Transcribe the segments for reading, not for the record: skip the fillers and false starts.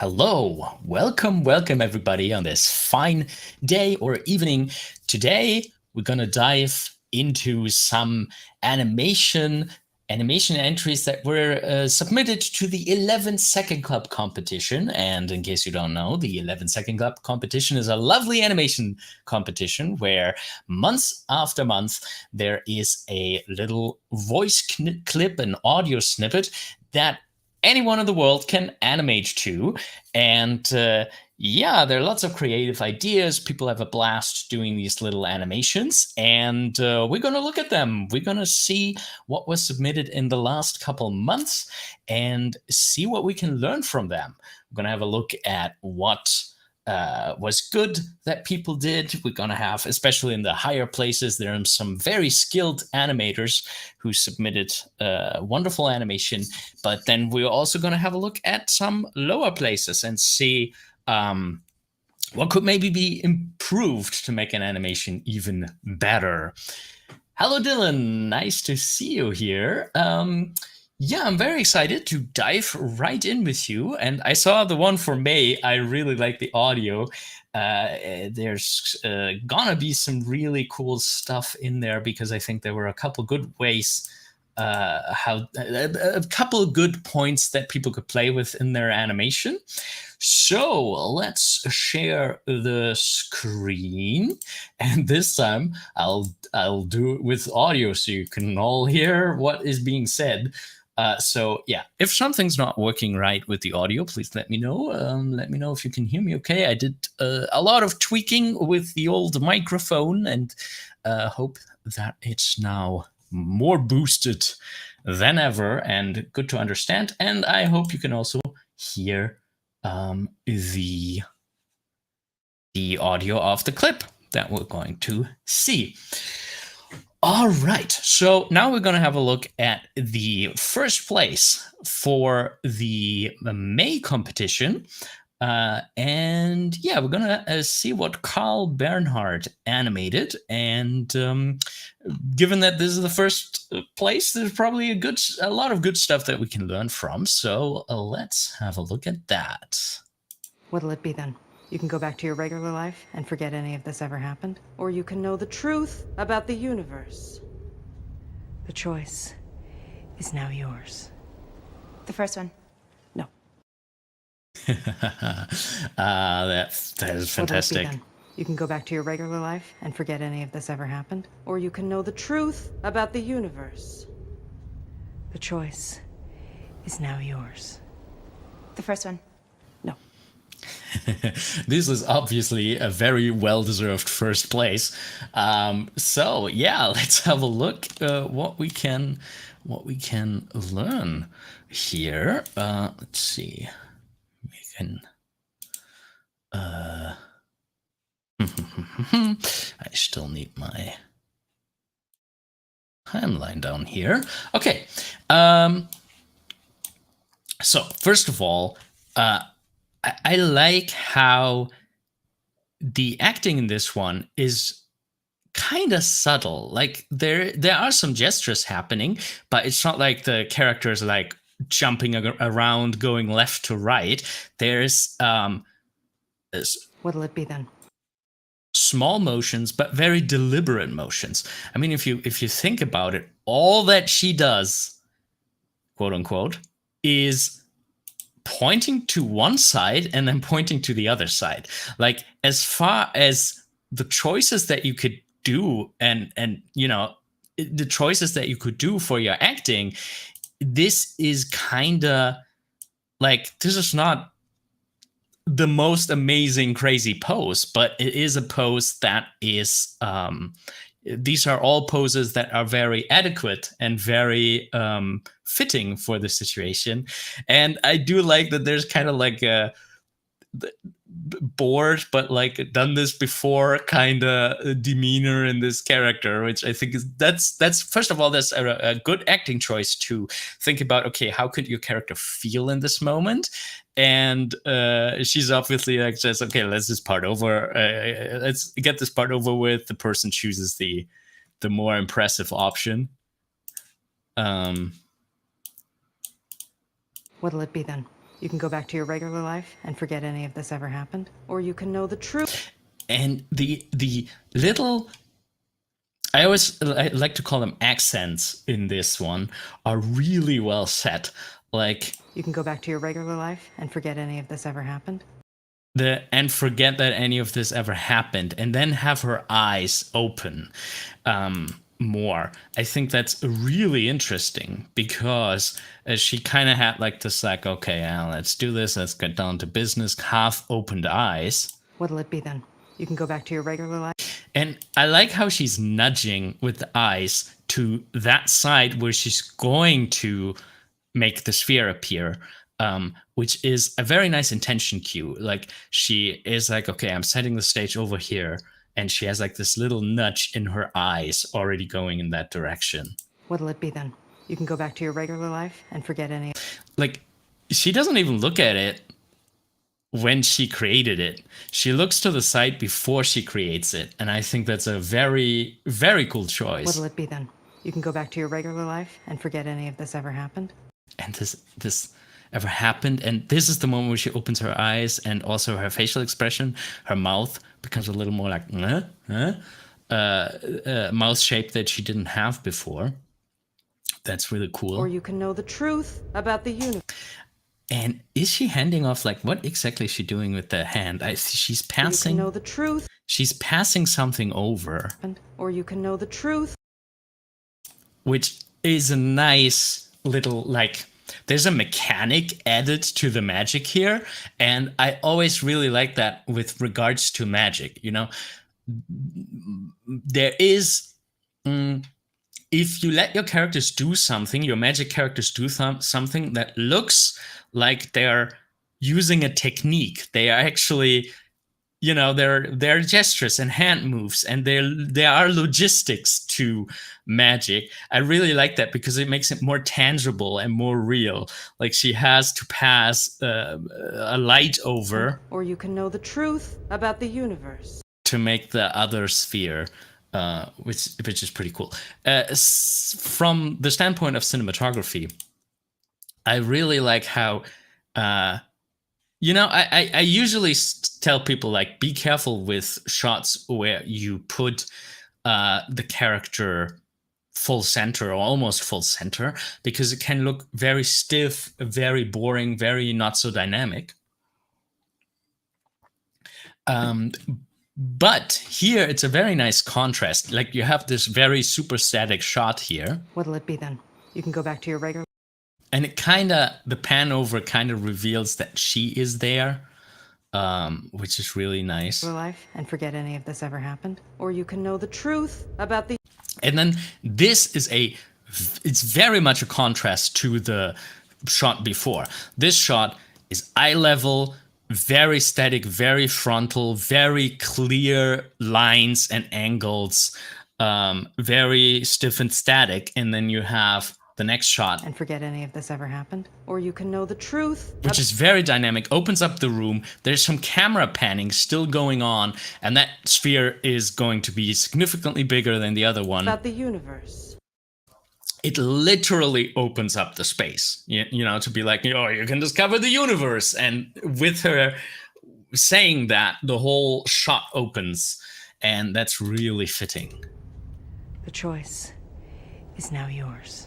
Hello, welcome everybody on this fine day or evening. Today we're gonna dive into some animation entries that were submitted to the 11 Second Club competition. And in case you don't know, the 11 Second Club competition is a lovely animation competition where months after month there is a little voice clip, an audio snippet that anyone in the world can animate to. And yeah, there are lots of creative ideas. People have a blast doing these little animations, and we're going to look at them. We're going to see what was submitted in the last couple months and see what we can learn from them. We're going to have a look at what was good that people did. We're going to have, especially in the higher places, there are some very skilled animators who submitted wonderful animation. But then we're also going to have a look at some lower places and see what could maybe be improved to make an animation even better. Hello, Dylan. Nice to see you here. Yeah, I'm very excited to dive right in with you. And I saw the one for May. I really like the audio. There's gonna be some really cool stuff in there because I think there were a couple good ways, a couple of good points that people could play with in their animation. So let's share the screen, and this time I'll do it with audio so you can all hear what is being said. So yeah, if something's not working right with the audio, please let me know. Let me know if you can hear me okay. I did a lot of tweaking with the old microphone and hope that it's now more boosted than ever and good to understand. And I hope you can also hear the audio of the clip that we're going to see. All right, so now we're going to have a look at the first place for the May competition. And yeah, we're going to see what Carl Bernhard animated. And given that this is the first place, there's probably a lot of good stuff that we can learn from. So let's have a look at that. What'll it be then? You can go back to your regular life and forget any of this ever happened, or you can know the truth about the universe. The choice is now yours. The first one. No. That is fantastic. You can go back to your regular life and forget any of this ever happened, or you can know the truth about the universe. The choice is now yours. The first one. No. This is obviously a very well-deserved first place. So yeah, let's have a look what we can learn here. Let's see. We can. I still need my timeline down here. Okay. So first of all, I like how the acting in this one is kind of subtle. Like there are some gestures happening, but it's not like the characters like jumping around, going left to right. There's What'll it be then? small motions, but very deliberate motions. I mean, if you think about it, all that she does, quote unquote, is pointing to one side and then pointing to the other side. Like as far as the choices that you could do and you know, the choices that you could do for your acting, this is kind of like, this is not the most amazing crazy pose, but it is a pose that is these are all poses that are very adequate and very fitting for the situation. And I do like that there's kind of like a bored but like done this before kind of demeanor in this character, which I think is that's first of all, that's a good acting choice to think about. Okay, how could your character feel in this moment? And she's obviously like says, okay, let's this part over, let's get this part over with. The person chooses the more impressive option. What'll it be then? You can go back to your regular life and forget any of this ever happened, or you can know the truth. And the little, I always like to call them accents in this one, are really well set. Like You can go back to your regular life and forget any of this ever happened. and forget that any of this ever happened, and then have her eyes open more. I think that's really interesting because she kind of had like this, like, okay, let's do this, let's get down to business, half opened eyes. What'll it be then? You can go back to your regular life. And I like how she's nudging with the eyes to that side where she's going to make the sphere appear, which is a very nice intention cue. Like, she is like, okay, I'm setting the stage over here. And she has like this little nudge in her eyes already going in that direction. What'll it be then? You can go back to your regular life and forget any. Like, she doesn't even look at it when she created it. She looks to the side before she creates it. And I think that's a very, very cool choice. What'll it be then? You can go back to your regular life and forget any of this ever happened. And this ever happened. And this is the moment where she opens her eyes, and also her facial expression, her mouth becomes a little more like mouth shape that she didn't have before. That's really cool. Or you can know the truth about the universe. And is she handing off, like, what exactly is she doing with the hand? She's passing. You can know the truth. She's passing something over. Or you can know the truth. Which is a nice little, like, there's a mechanic added to the magic here. And I always really like that with regards to magic. You know, there is, if you let your characters do something, your magic characters do something that looks like they're using a technique. They are actually, you know, they're gestures and hand moves, and there are logistics to magic. I really like that because it makes it more tangible and more real. Like, she has to pass a light over. Or you can know the truth about the universe. To make the other sphere, which is pretty cool. From the standpoint of cinematography, I really like how, you know, I usually tell people, like, be careful with shots where you put the character full center or almost full center, because it can look very stiff, very boring, very not so dynamic. But here it's a very nice contrast. Like, you have this very super static shot here. What'll it be then? You can go back to your regular. And it the pan over kind of reveals that she is there, which is really nice. Life and forget any of this ever happened. Or you can know the truth about the. And then this is it's very much a contrast to the shot before. This shot is eye level, very static, very frontal, very clear lines and angles, very stiff and static. And then you have the next shot. And forget any of this ever happened. Or you can know the truth. Which is very dynamic, opens up the room. There's some camera panning still going on, and that sphere is going to be significantly bigger than the other one. About the universe. It literally opens up the space, you know, to be like, oh, you can discover the universe. And with her saying that, the whole shot opens, and that's really fitting. The choice is now yours.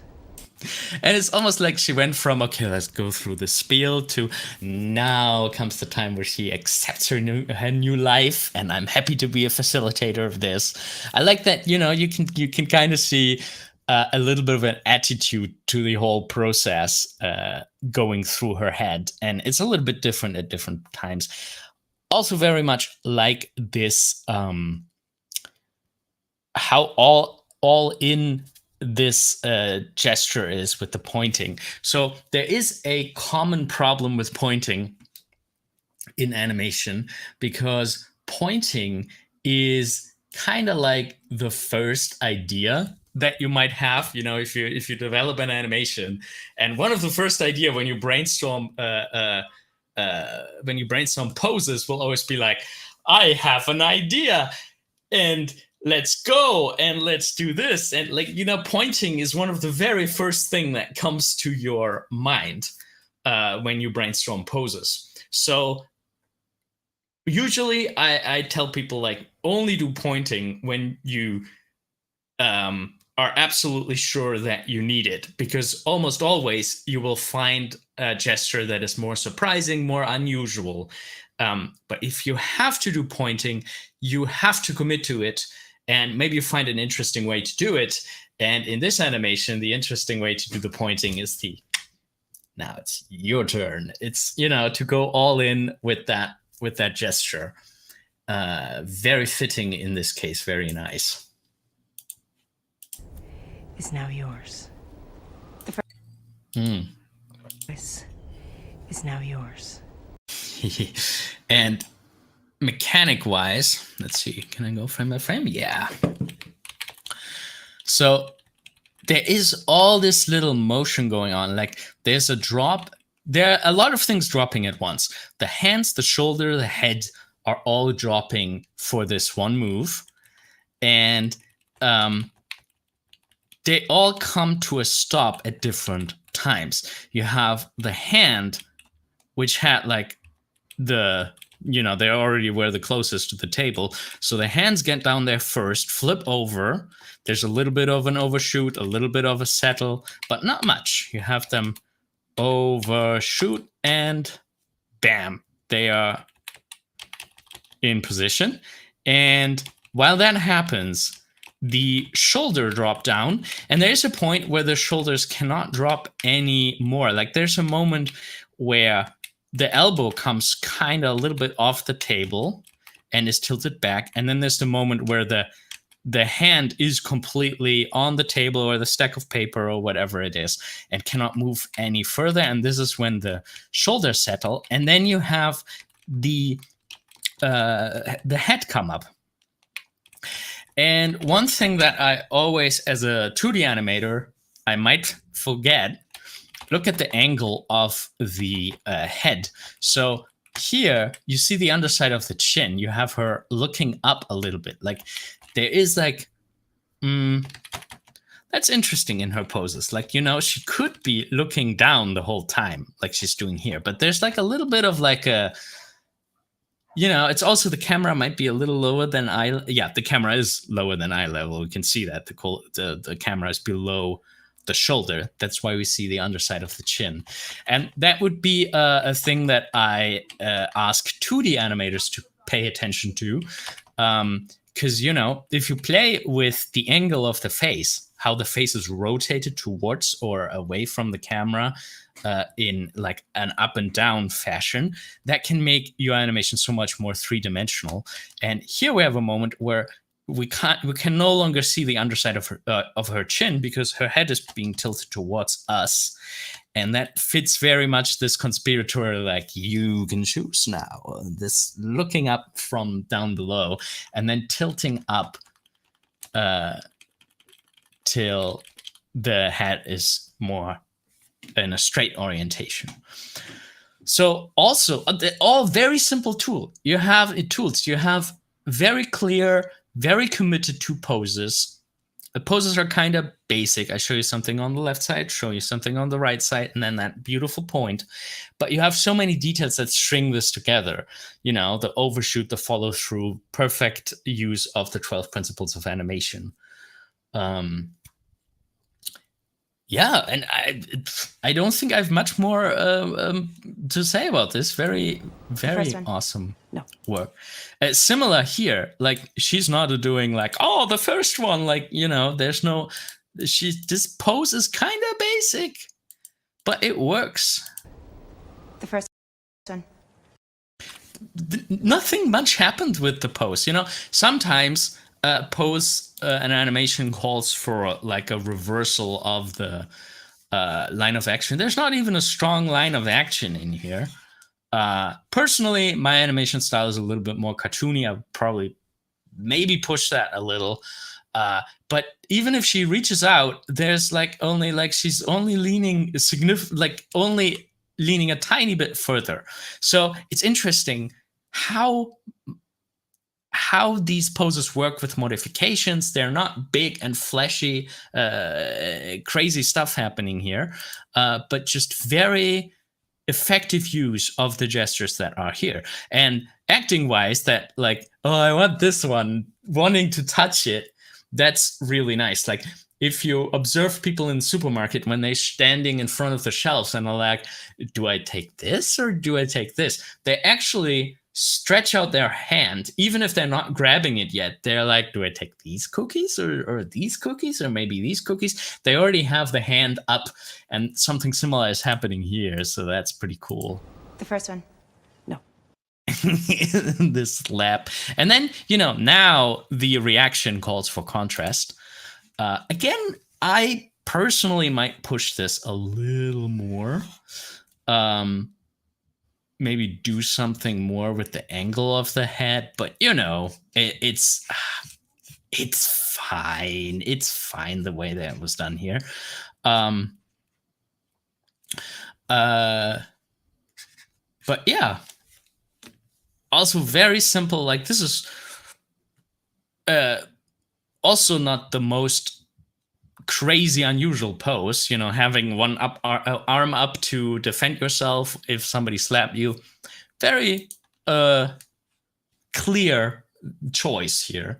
And it's almost like she went from, okay, let's go through the spiel, to now comes the time where she accepts her new life, and I'm happy to be a facilitator of this. I like that, you know, you can kind of see a little bit of an attitude to the whole process going through her head, and it's a little bit different at different times. Also very much like this, how all in this gesture is with the pointing. So there is a common problem with pointing in animation, because pointing is kind of like the first idea that you might have, you know, if you develop an animation. And one of the first idea when you brainstorm poses will always be like, I have an idea, and let's go, and let's do this. And, like, you know, pointing is one of the very first thing that comes to your mind. when you brainstorm poses. So usually I tell people like only do pointing when you are absolutely sure that you need it, because almost always you will find a gesture that is more surprising, more unusual. But if you have to do pointing, you have to commit to it, and maybe you find an interesting way to do it. And in this animation, the interesting way to do the pointing is now it's your turn. It's, to go all in with that gesture. Very fitting in this case, very nice. Is now yours. Choice is now yours. And mechanic wise, let's see, can I go frame by frame? Yeah. So there is all this little motion going on. Like there's a drop. There are a lot of things dropping at once. The hands, the shoulder, the head are all dropping for this one move. And they all come to a stop at different times. You have the hand, which had like they already were the closest to the table. So the hands get down there first, flip over. There's a little bit of an overshoot, a little bit of a settle, but not much. You have them overshoot and bam, they are in position. And while that happens, the shoulder drop down, and there's a point where the shoulders cannot drop any more. Like there's a moment where the elbow comes kind of a little bit off the table and is tilted back. And then there's the moment where the hand is completely on the table or the stack of paper or whatever it is and cannot move any further. And this is when the shoulders settle. And then you have the head come up. And one thing that I always, as a 2D animator, I might forget, look at the angle of the head. So here you see the underside of the chin. You have her looking up a little bit. Like there is like, that's interesting in her poses. Like, she could be looking down the whole time like she's doing here. But there's like a little bit of like a, it's also the camera might be a little lower than the camera is lower than eye level. We can see that the camera is below the shoulder. That's why we see the underside of the chin. And that would be a thing that I ask 2D animators to pay attention to. Because, if you play with the angle of the face, how the face is rotated towards or away from the camera, in like an up and down fashion, that can make your animation so much more three-dimensional. And here we have a moment where we can no longer see the underside of her chin because her head is being tilted towards us, and that fits very much this conspiratorial, like, you can choose now, this looking up from down below and then tilting up till the head is more in a straight orientation. So also, all very simple tools. You have very clear, very committed to poses. The poses are kind of basic. I show you something on the left side, show you something on the right side, and then that beautiful point. But you have so many details that string this together. The overshoot, the follow through, perfect use of the 12 principles of animation. Yeah, and I don't think I have much more to say about this. Very, very awesome work. Similar here, like she's not doing like, oh, the first one, like, there's no, this pose is kind of basic, but it works. The first one. Nothing much happened with the pose. Sometimes pose an animation calls for like a reversal of the line of action. There's not even a strong line of action in here. Personally, my animation style is a little bit more cartoony. I would probably maybe push that a little. But even if she reaches out, there's like only like she's only leaning only leaning a tiny bit further. So it's interesting how these poses work with modifications. They're not big and flashy, crazy stuff happening here, but just very effective use of the gestures that are here. And acting wise, that like, oh, I want this one, wanting to touch it, that's really nice. Like if you observe people in the supermarket when they're standing in front of the shelves and are like, do I take this or do I take this? They actually stretch out their hand, even if they're not grabbing it yet. They're like, do I take these cookies or these cookies or maybe these cookies? They already have the hand up, and something similar is happening here. So that's pretty cool. The first one. No. This slap. And then, now the reaction calls for contrast. Again, I personally might push this a little more. Maybe do something more with the angle of the head, but it's fine. It's fine the way that it was done here. But yeah, also very simple. Like this is also not the most crazy unusual pose, having one arm up to defend yourself if somebody slapped you. Very clear choice here,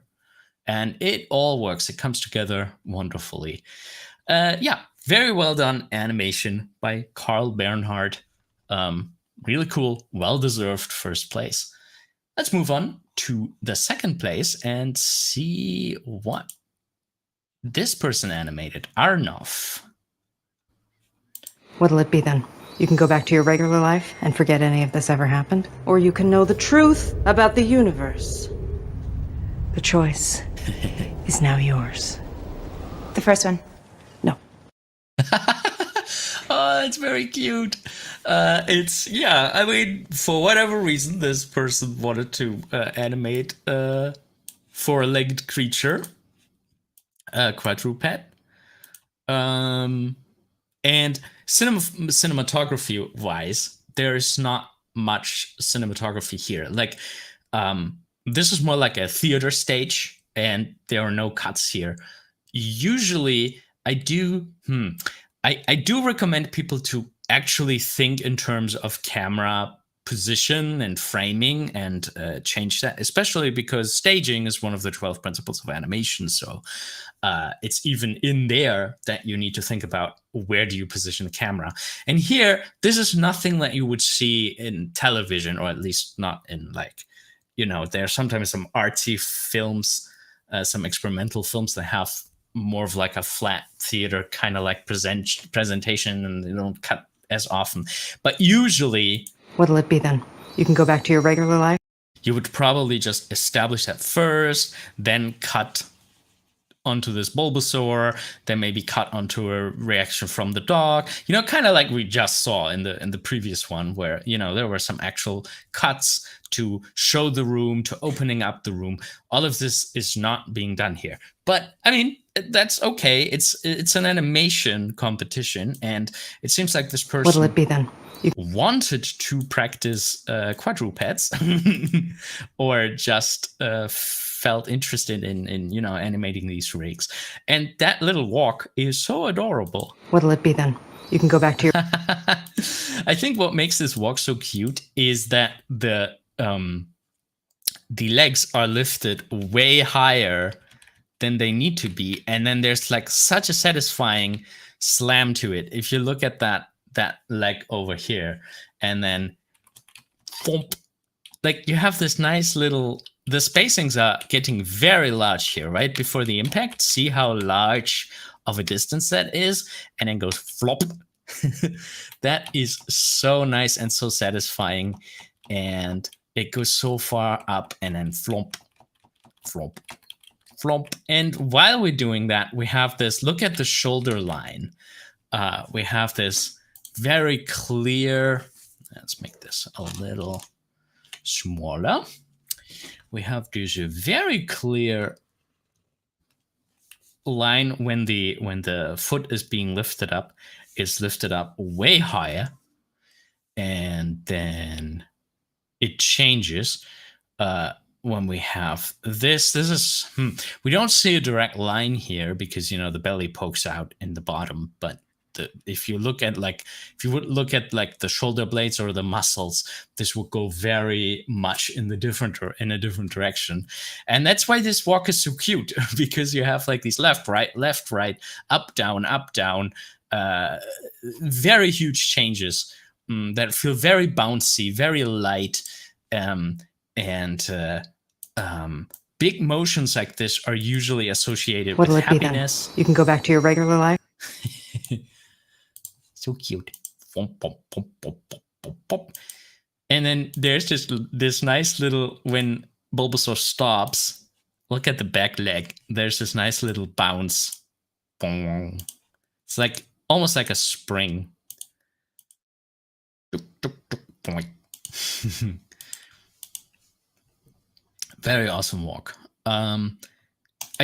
and it all works. It comes together wonderfully. Very well done animation by Carl Bernhard. Really cool, well-deserved first place. Let's move on to the second place and see what this person animated. Arnov. What'll it be then? You can go back to your regular life and forget any of this ever happened, or you can know the truth about the universe. The choice is now yours. The first one. No. Oh, it's very cute. For whatever reason, this person wanted to animate a four-legged creature, a quadruped. And cinematography wise, there's not much cinematography here. Like, this is more like a theater stage, and there are no cuts here. Usually, I do recommend people to actually think in terms of camera position and framing and change that, especially because staging is one of the 12 principles of animation. So it's even in there that you need to think about where do you position the camera. And here, this is nothing that you would see in television, or at least not in there are sometimes some artsy films, some experimental films that have more of like a flat theater kind of like presentation, and they don't cut as often. But usually, what'll it be then? You can go back to your regular life? You would probably just establish that first, then cut onto this Bulbasaur, then maybe cut onto a reaction from the dog. Kind of like we just saw in the previous one, where there were some actual cuts to show the room, to opening up the room. All of this is not being done here. But I mean, that's okay. It's an animation competition, and it seems like this person what'll it be then? Wanted to practice quadrupeds, or just felt interested in animating these rigs. And that little walk is so adorable. What'll it be then? You can go back to your... I think what makes this walk so cute is that the legs are lifted way higher than they need to be, and then there's like such a satisfying slam to it. If you look at that leg over here, and then thump, like you have this nice little, the spacings are getting very large here right before the impact. See how large of a distance that is, and then goes flop. That is so nice and so satisfying, and it goes so far up and then flop, flop, flop. And while we're doing that, we have this, look at the shoulder line. We have this very clear, let's make this a little smaller. We have this very clear line when the foot is being lifted up. It's lifted up way higher, and then it changes when we have this. This is we don't see a direct line here because the belly pokes out in the bottom, but if you look at if you would look at the shoulder blades or the muscles, this would go very much in a different direction. And that's why this walk is so cute, because you have like these left, right, up, down, very huge changes that feel very bouncy, very light, and big motions like this are usually associated What'll with it be then? happiness. You can go back to your regular life. So cute. And then there's just this nice little, when Bulbasaur stops, look at the back leg. There's this nice little bounce. It's like almost like a spring. Very awesome walk. I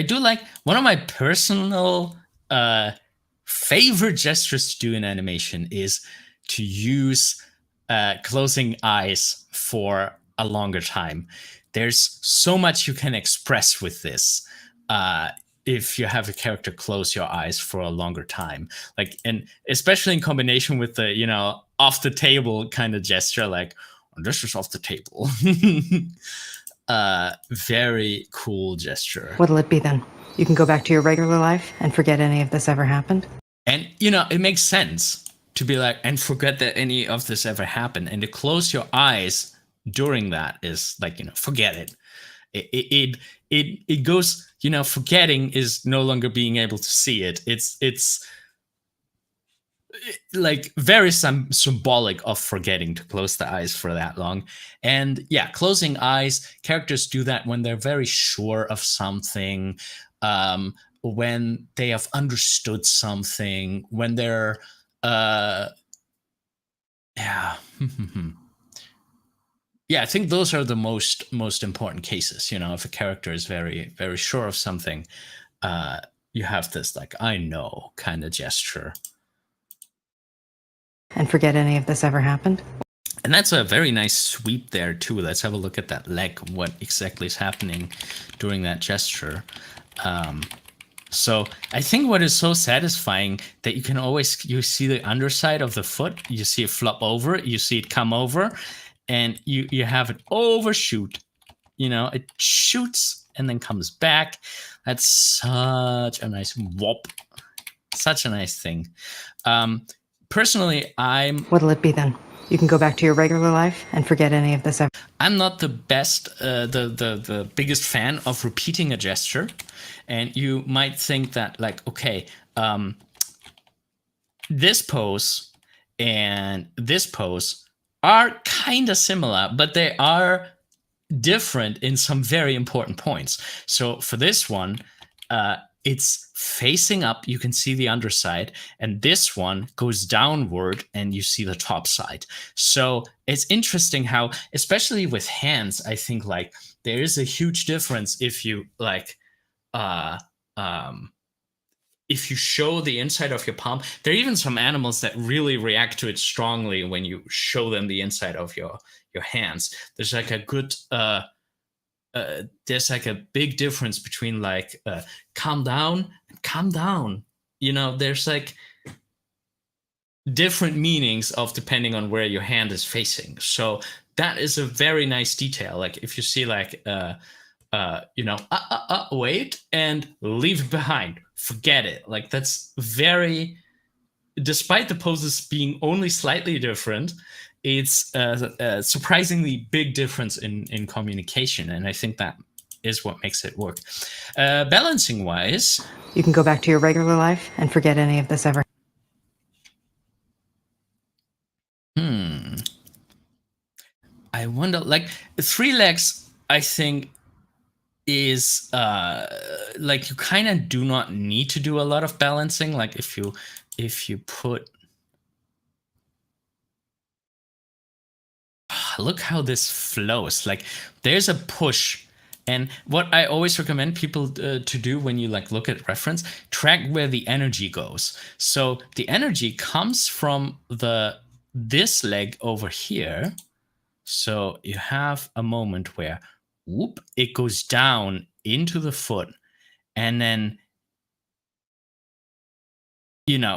do like, one of my personal favorite gestures to do in animation is to use closing eyes for a longer time. There's so much you can express with this if you have a character close your eyes for a longer time. Like, and especially in combination with the, you know, off the table kind of gesture, like, oh, this is off the table. Very cool gesture. What'll it be then? You can go back to your regular life and forget any of this ever happened. And, you know, it makes sense to be like, and forget that any of this ever happened. And to close your eyes during that is like, you know, forget it. It goes, you know, forgetting is no longer being able to see it. It's like very symbolic of forgetting to close the eyes for that long. And yeah, closing eyes, characters do that when they're very sure of something, when they have understood something, when they're yeah. Yeah, I think those are the most important cases. You know, if a character is very, very sure of something, you have this like, I know kind of gesture. And forget any of this ever happened. And that's a very nice sweep there too. Let's have a look at that leg, what exactly is happening during that gesture. So I think what is so satisfying that you can always, you see the underside of the foot, you see it flop over, you see it come over, and you have it overshoot. You know, it shoots and then comes back. That's such a nice whoop. Such a nice thing. Personally, What'll it be then? You can go back to your regular life and forget any of this ever. I'm not the best, the biggest fan of repeating a gesture. And you might think that, like, okay, this pose and this pose are kind of similar, but they are different in some very important points. So for this one, it's facing up, you can see the underside, and this one goes downward and you see the top side. So it's interesting how, especially with hands, I think like there is a huge difference if you like if you show the inside of your palm. There are even some animals that really react to it strongly when you show them the inside of your hands. There's like a good there's like a big difference between like calm down and calm down. You know, there's like different meanings of depending on where your hand is facing. So that is a very nice detail. Like if you see like you know, wait and leave it behind, forget it. Like that's very, despite the poses being only slightly different, it's a surprisingly big difference in communication, and I think that is what makes it work. Balancing wise, You can go back to your regular life and forget any of this ever. I wonder, like 3 legs, I think is like you kind of do not need to do a lot of balancing. Like if you put, look how this flows. Like there's a push, and what I always recommend people to do when you like look at reference, track where the energy goes. So the energy comes from this leg over here. So you have a moment where whoop, it goes down into the foot, and then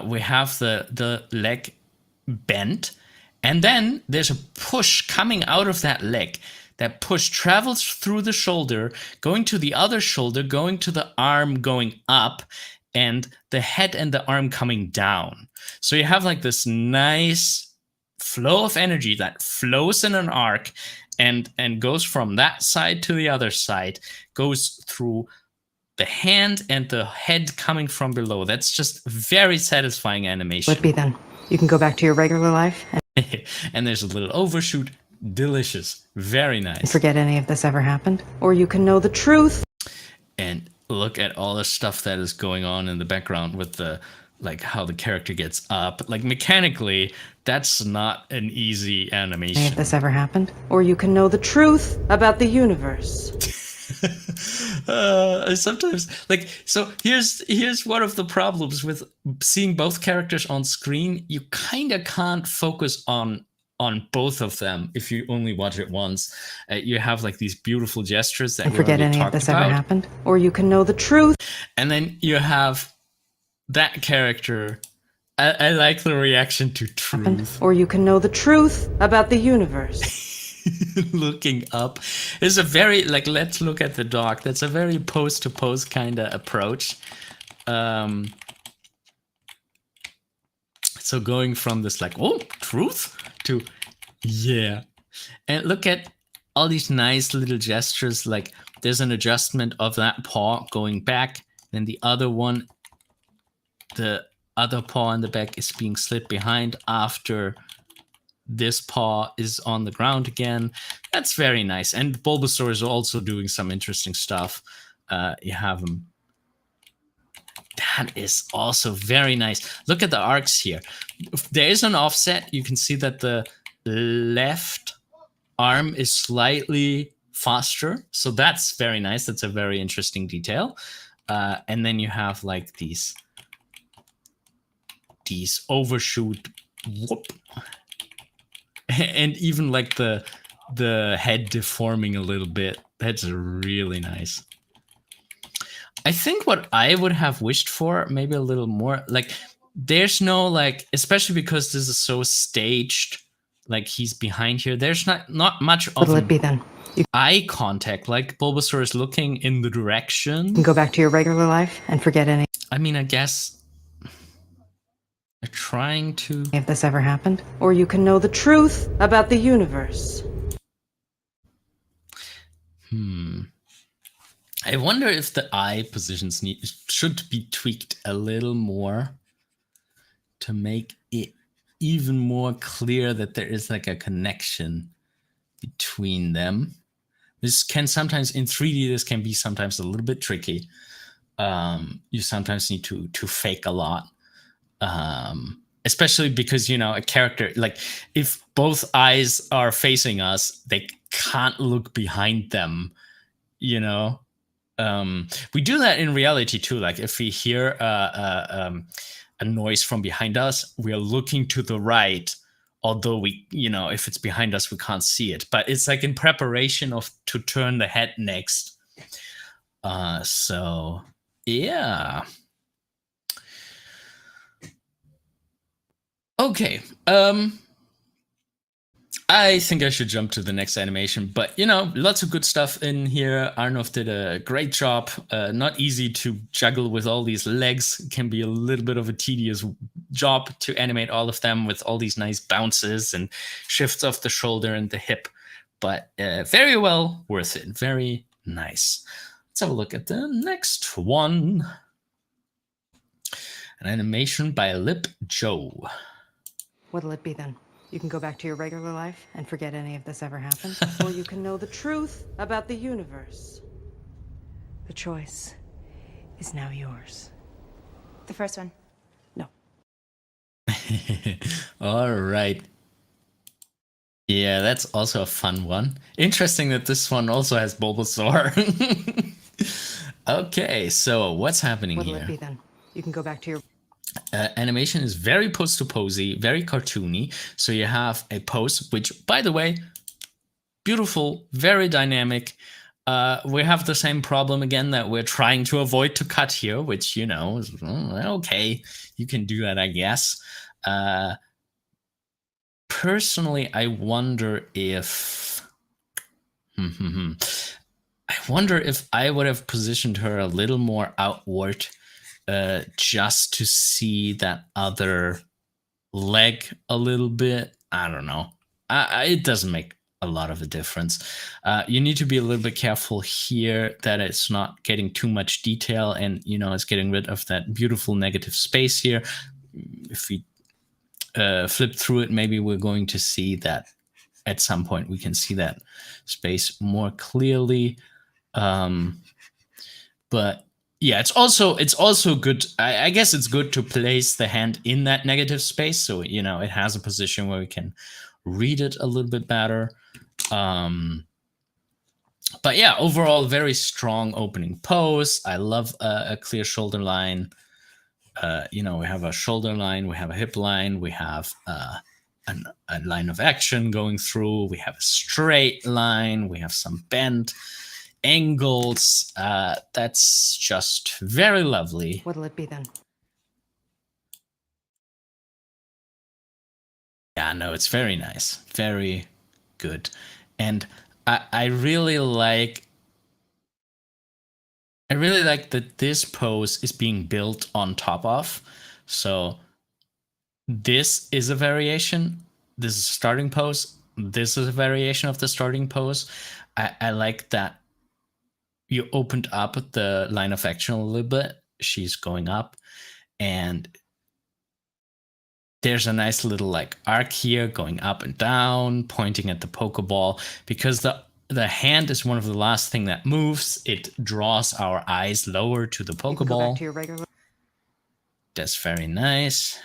we have the leg bent, and then there's a push coming out of that leg. That push travels through the shoulder, going to the other shoulder, going to the arm, going up, and the head and the arm coming down. So you have like this nice flow of energy that flows in an arc and goes from that side to the other side, goes through the hand and the head coming from below. That's just very satisfying animation. Would be then. You can go back to your regular life And there's a little overshoot. Delicious. Very and nice. forget any of this ever happened. Or you can know the truth. And look at all the stuff that is going on in the background with the, like, how the character gets up. Like, mechanically, that's not an easy animation. Any of this ever happened? Or you can know the truth about the universe. Sometimes, like, so here's one of the problems with seeing both characters on screen. You kind of can't focus on both of them if you only watch it once. You have like these beautiful gestures that And forget any of this ever happened. Or you can know the truth. And then you have that character. I like the reaction to truth. Or you can know the truth about the universe. Looking up is a very, like, let's look at the dog. That's a very pose to pose kind of approach. So going from this, like, oh, truth, to yeah. And look at all these nice little gestures. Like, there's an adjustment of that paw going back, then the other one, the other paw in the back is being slid behind after this paw is on the ground again. That's very nice. And Bulbasaur is also doing some interesting stuff. You have him. That is also very nice. Look at the arcs here. If there is an offset. You can see that the left arm is slightly faster. So that's very nice. That's a very interesting detail. And then you have like these overshoot. Whoop. And even like the head deforming a little bit. That's really nice. I think what I would have wished for, maybe a little more, like, there's no, like, especially because this is so staged, like, he's behind here, there's not much of What'll it be then? You eye contact, like Bulbasaur is looking in the direction. can go back to your regular life and forget any I mean, I guess they're trying to... if this ever happened. Or you can know the truth about the universe. I wonder if the eye positions should be tweaked a little more to make it even more clear that there is like a connection between them. This can sometimes, in 3D, this can be sometimes a little bit tricky. You sometimes need to fake a lot. Especially because, you know, a character, like, if both eyes are facing us, they can't look behind them, you know? We do that in reality too. Like, if we hear a noise from behind us, we are looking to the right, although we, you know, if it's behind us, we can't see it. But it's like in preparation to turn the head next. So yeah. Okay. I think I should jump to the next animation, but, you know, lots of good stuff in here. Arnulf did a great job. Not easy to juggle with all these legs. It can be a little bit of a tedious job to animate all of them with all these nice bounces and shifts of the shoulder and the hip, but very well worth it. Very nice. Let's have a look at the next one. An animation by Lip Joe. What'll it be then? You can go back to your regular life and forget any of this ever happened. Or you can know the truth about the universe. The choice is now yours. The first one. No. All right. Yeah, that's also a fun one. Interesting that this one also has Bulbasaur. Okay, so what's happening What'll here? it be then? You can go back to your... Animation is very pose-to-posy, very cartoony. So you have a pose, which, by the way, beautiful, very dynamic. We have the same problem again that we're trying to avoid to cut here, which, you know, is okay. You can do that, I guess. Personally, I wonder if... I wonder if I would have positioned her a little more outward, just to see that other leg a little bit. I don't know. It doesn't make a lot of a difference. You need to be a little bit careful here that it's not getting too much detail, and you know, it's getting rid of that beautiful negative space here. If we flip through it, maybe we're going to see that at some point we can see that space more clearly. But yeah, it's also good. I guess it's good to place the hand in that negative space, so you know it has a position where we can read it a little bit better. But yeah, overall, very strong opening pose. I love a clear shoulder line. You know, we have a shoulder line, we have a hip line, we have a line of action going through. We have a straight line. We have some bend angles. That's just very lovely. What'll it be then? Yeah, no, it's very nice. Very good. And I really like that this pose is being built on top of. So this is a variation. This is a starting pose. This is a variation of the starting pose. I like that you opened up the line of action a little bit. She's going up, and there's a nice little like arc here going up and down, pointing at the Pokeball, because the hand is one of the last thing that moves. It draws our eyes lower to the Pokeball. Go back to your regular. That's very nice.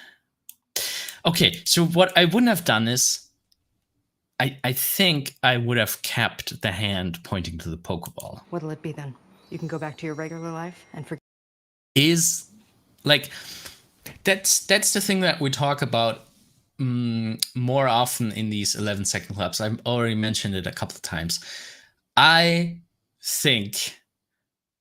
Okay, so what I wouldn't have done is I think I would have kept the hand pointing to the Pokeball. What'll it be then? You can go back to your regular life and forget. Is like that's the thing that we talk about more often in these 11-second clubs. I've already mentioned it a couple of times. I think,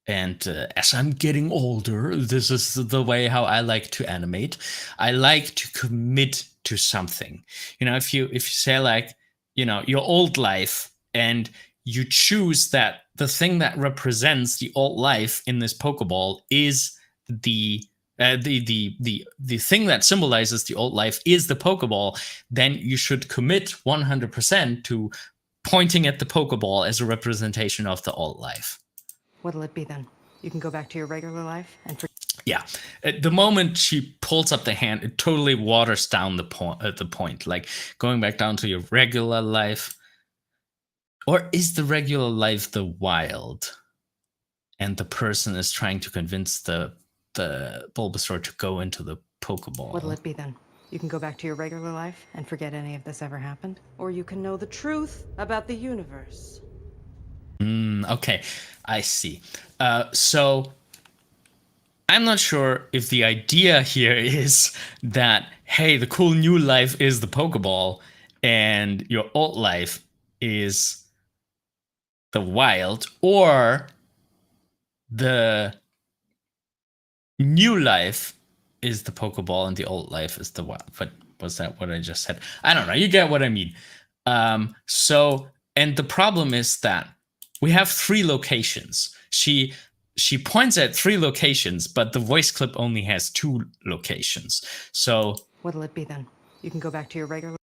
and as I'm getting older, this is the way how I like to animate. I like to commit to something. You know, if you say like, you know, your old life, and you choose that the thing that represents the old life in this Pokeball is the thing that symbolizes the old life is the Pokeball, then you should commit 100% to pointing at the Pokeball as a representation of the old life. What'll it be then? You can go back to your regular life and forget. Yeah, at the moment she pulls up the hand, it totally waters down the point. Like going back down to your regular life. Or is the regular life the wild? And the person is trying to convince the Bulbasaur to go into the Pokeball. What'll it be then? You can go back to your regular life and forget any of this ever happened. Or you can know the truth about the universe. Okay, I see. So I'm not sure if the idea here is that, hey, the cool new life is the Pokeball and your old life is the wild, or the new life is the Pokeball and the old life is the wild. But was that what I just said? I don't know. You get what I mean. So, and the problem is that we have 3 locations. She points at 3 locations, but the voice clip only has 2 locations. So what'll it be then? You can go back to your regular.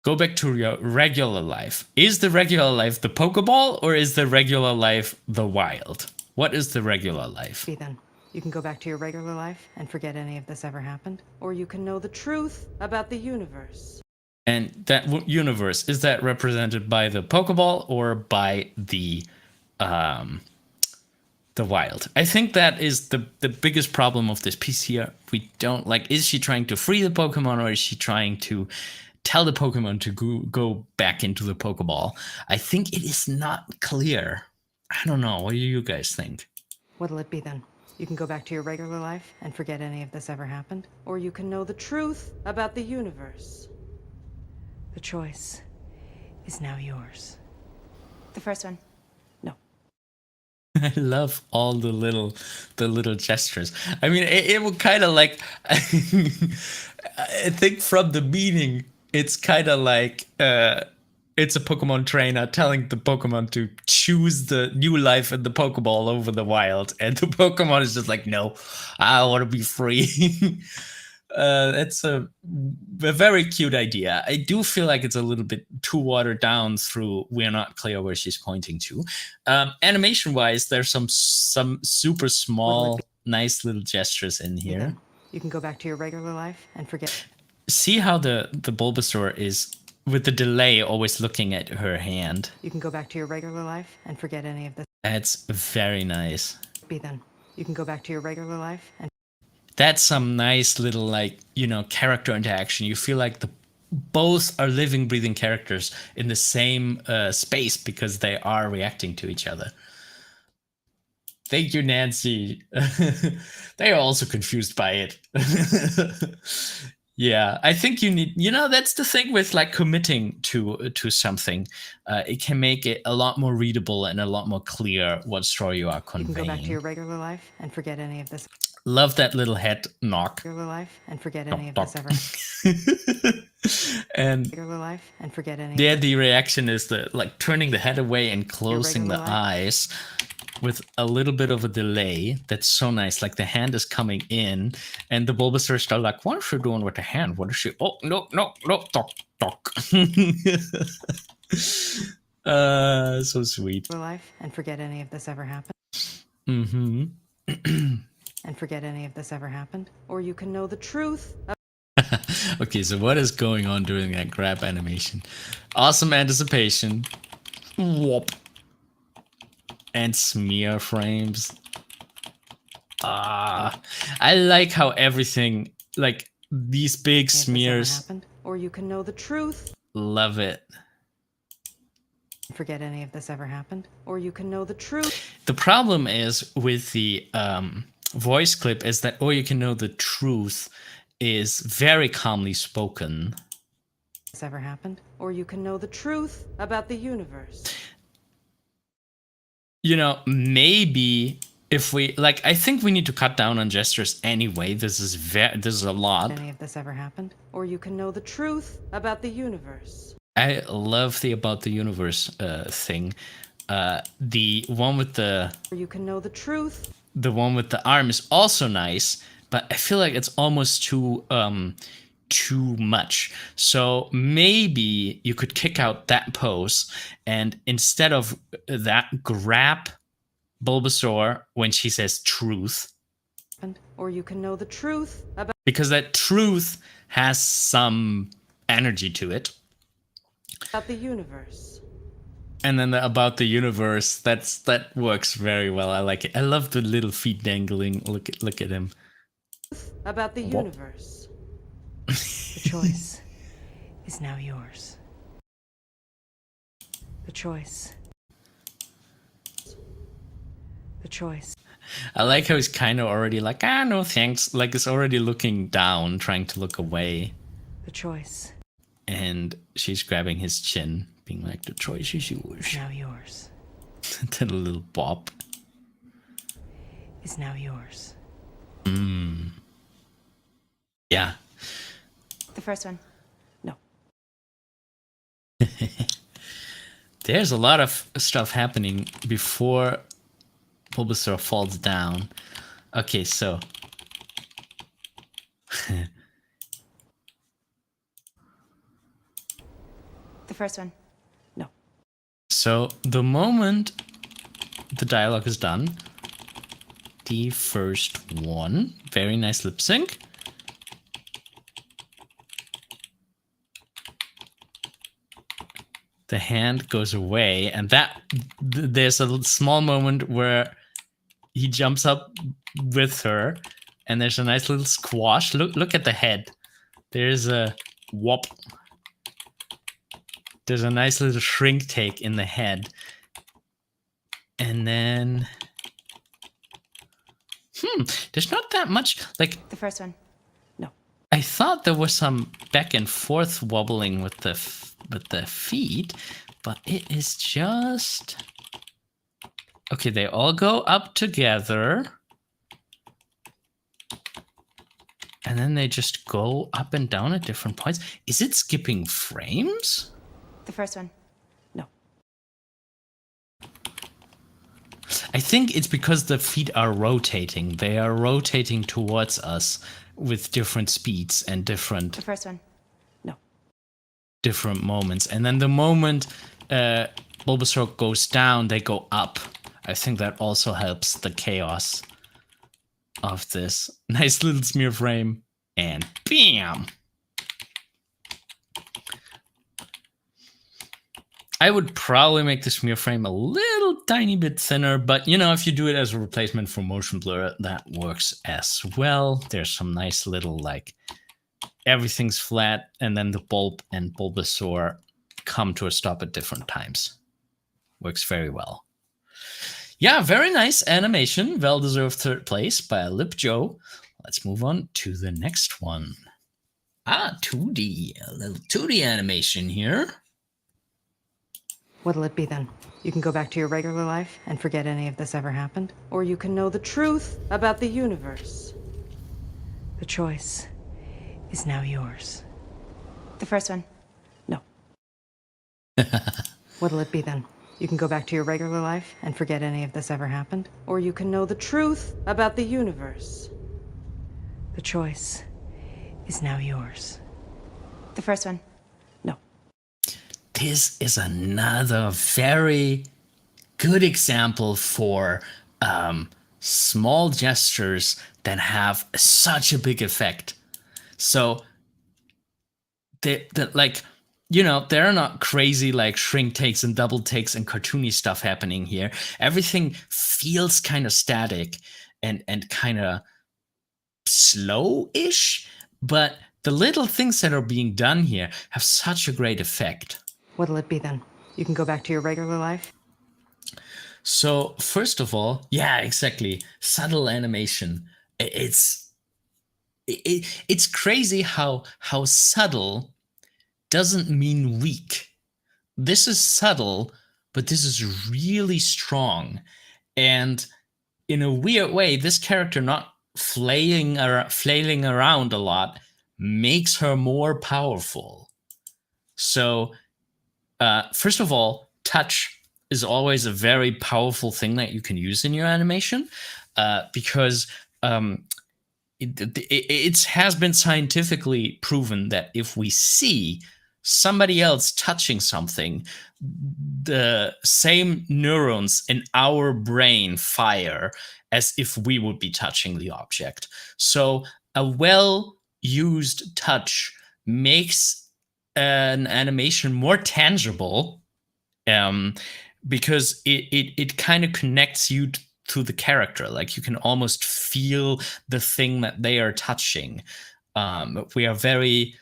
Go back to your regular life. Is the regular life the Pokeball, or is the regular life the wild? What is the regular life? Be then. You can go back to your regular life and forget any of this ever happened. Or you can know the truth about the universe. And that universe, is that represented by the Pokeball or by the wild? I think that is the biggest problem of this piece here. We don't like, is she trying to free the Pokemon, or is she trying to tell the Pokemon to go back into the Pokeball? I think it is not clear. I don't know. What do you guys think? What'll it be then? You can go back to your regular life and forget any of this ever happened. Or you can know the truth about the universe. The choice is now yours. The first one. I love all the little gestures. I mean, it would kind of like I think from the meaning, it's kind of like it's a Pokemon trainer telling the Pokemon to choose the new life in the Pokeball over the wild, and the Pokemon is just like, no, I want to be free. It's a very cute idea. I do feel like it's a little bit too watered down through we're not clear where she's pointing to. Animation wise, there's some super small, nice little gestures in here. You can go back to your regular life and forget. See how the Bulbasaur is with the delay always looking at her hand. You can go back to your regular life and forget any of this. That's very nice. Be then. You can go back to your regular life and That's some nice little, like, you know, character interaction. You feel like both are living, breathing characters in the same space because they are reacting to each other. Thank you, Nancy. They are also confused by it. Yeah, I think you need, you know, that's the thing with like committing to something. It can make it a lot more readable and a lot more clear what story you are you conveying. can go back to your regular life and forget any of this. Love that little head knock. Regular life and forget any of Knock, this knock. ever. And Regular life and forget any. there the reaction is the like turning the head away and closing the regular life. eyes with a little bit of a delay. That's so nice. Like the hand is coming in and the Bulbasaur is still like, what is she doing with the hand? What is she? Oh, no, talk. So sweet. Regular life and forget any of this ever happened. Mm-hmm. And forget any of this ever happened. Or you can know the truth. Okay, so what is going on during that grab animation? Awesome anticipation. Whoop. And smear frames. I like how everything, like these big Any of this ever smears. happened. Or you can know the truth. Love it. Forget any of this ever happened. Or you can know the truth. The problem is with the voice clip is that, or you can know the truth is very calmly spoken. This ever happened. Or you can know the truth about the universe. You know, maybe if we like, I think we need to cut down on gestures anyway. This is a lot. Any of this ever happened. Or you can know the truth about the universe. I love the about the universe thing. The one with the Or you can know the truth. the one with the arm is also nice, but I feel like it's almost too much. So maybe you could kick out that pose and instead of that, grab Bulbasaur when she says truth. Or you can know the truth about. Because that truth has some energy to it. About the universe. And then about the universe, that works very well. I like it. I love the little feet dangling. Look at him. About the universe. The choice is now yours. The choice. The choice. I like how he's kind of already like, no thanks. Like he's already looking down, trying to look away. The choice And she's grabbing his chin, being like, the choice is yours. is now yours. Then a little bop. Is now yours. Yeah. The first one. No. There's a lot of stuff happening before Bulbasaur falls down. Okay, so The first one. No. so the moment the dialogue is done, the first one, very nice lip sync. The hand goes away, and there's a small moment where he jumps up with her, and there's a nice little squash. Look at the head. There's a whop. There's a nice little shrink take in the head. And then there's not that much. Like, The first one. No. I thought there was some back and forth wobbling with the feet, but it is just Okay, they all go up together. And then they just go up and down at different points. Is it skipping frames? The first one. No. I think it's because the feet are rotating. They are rotating towards us with different speeds and The first one. No. different moments. And then the moment Bulbasaur goes down, they go up. I think that also helps the chaos of this. Nice little smear frame. And bam! I would probably make the smear frame a little tiny bit thinner, but you know, if you do it as a replacement for motion blur, that works as well. There's some nice little, like, everything's flat, and then the bulb and Bulbasaur come to a stop at different times. Works very well. Yeah, very nice animation. Well-deserved third place by Lip Joe. Let's move on to the next one. 2D. A little 2D animation here. What'll it be then? You can go back to your regular life and forget any of this ever happened, or you can know the truth about the universe. The choice is now yours. The first one. No. What'll it be then? You can go back to your regular life and forget any of this ever happened, or you can know the truth about the universe. The choice is now yours. The first one. No. This is another very good example for small gestures that have such a big effect. So, like, you know, there are not crazy like shrink takes and double takes and cartoony stuff happening here. Everything feels kind of static and kind of slow-ish, but the little things that are being done here have such a great effect. What'll it be then? You can go back to your regular life. So first of all, yeah, exactly, subtle animation. It's crazy how subtle doesn't mean weak. This is subtle, but this is really strong. And in a weird way, this character not flailing around a lot makes her more powerful. So first of all, touch is always a very powerful thing that you can use in your animation because it has been scientifically proven that if we see somebody else touching something, the same neurons in our brain fire as if we would be touching the object. So a well-used touch makes an animation more tangible because it kind of connects you to the character. Like you can almost feel the thing that they are touching. We are very,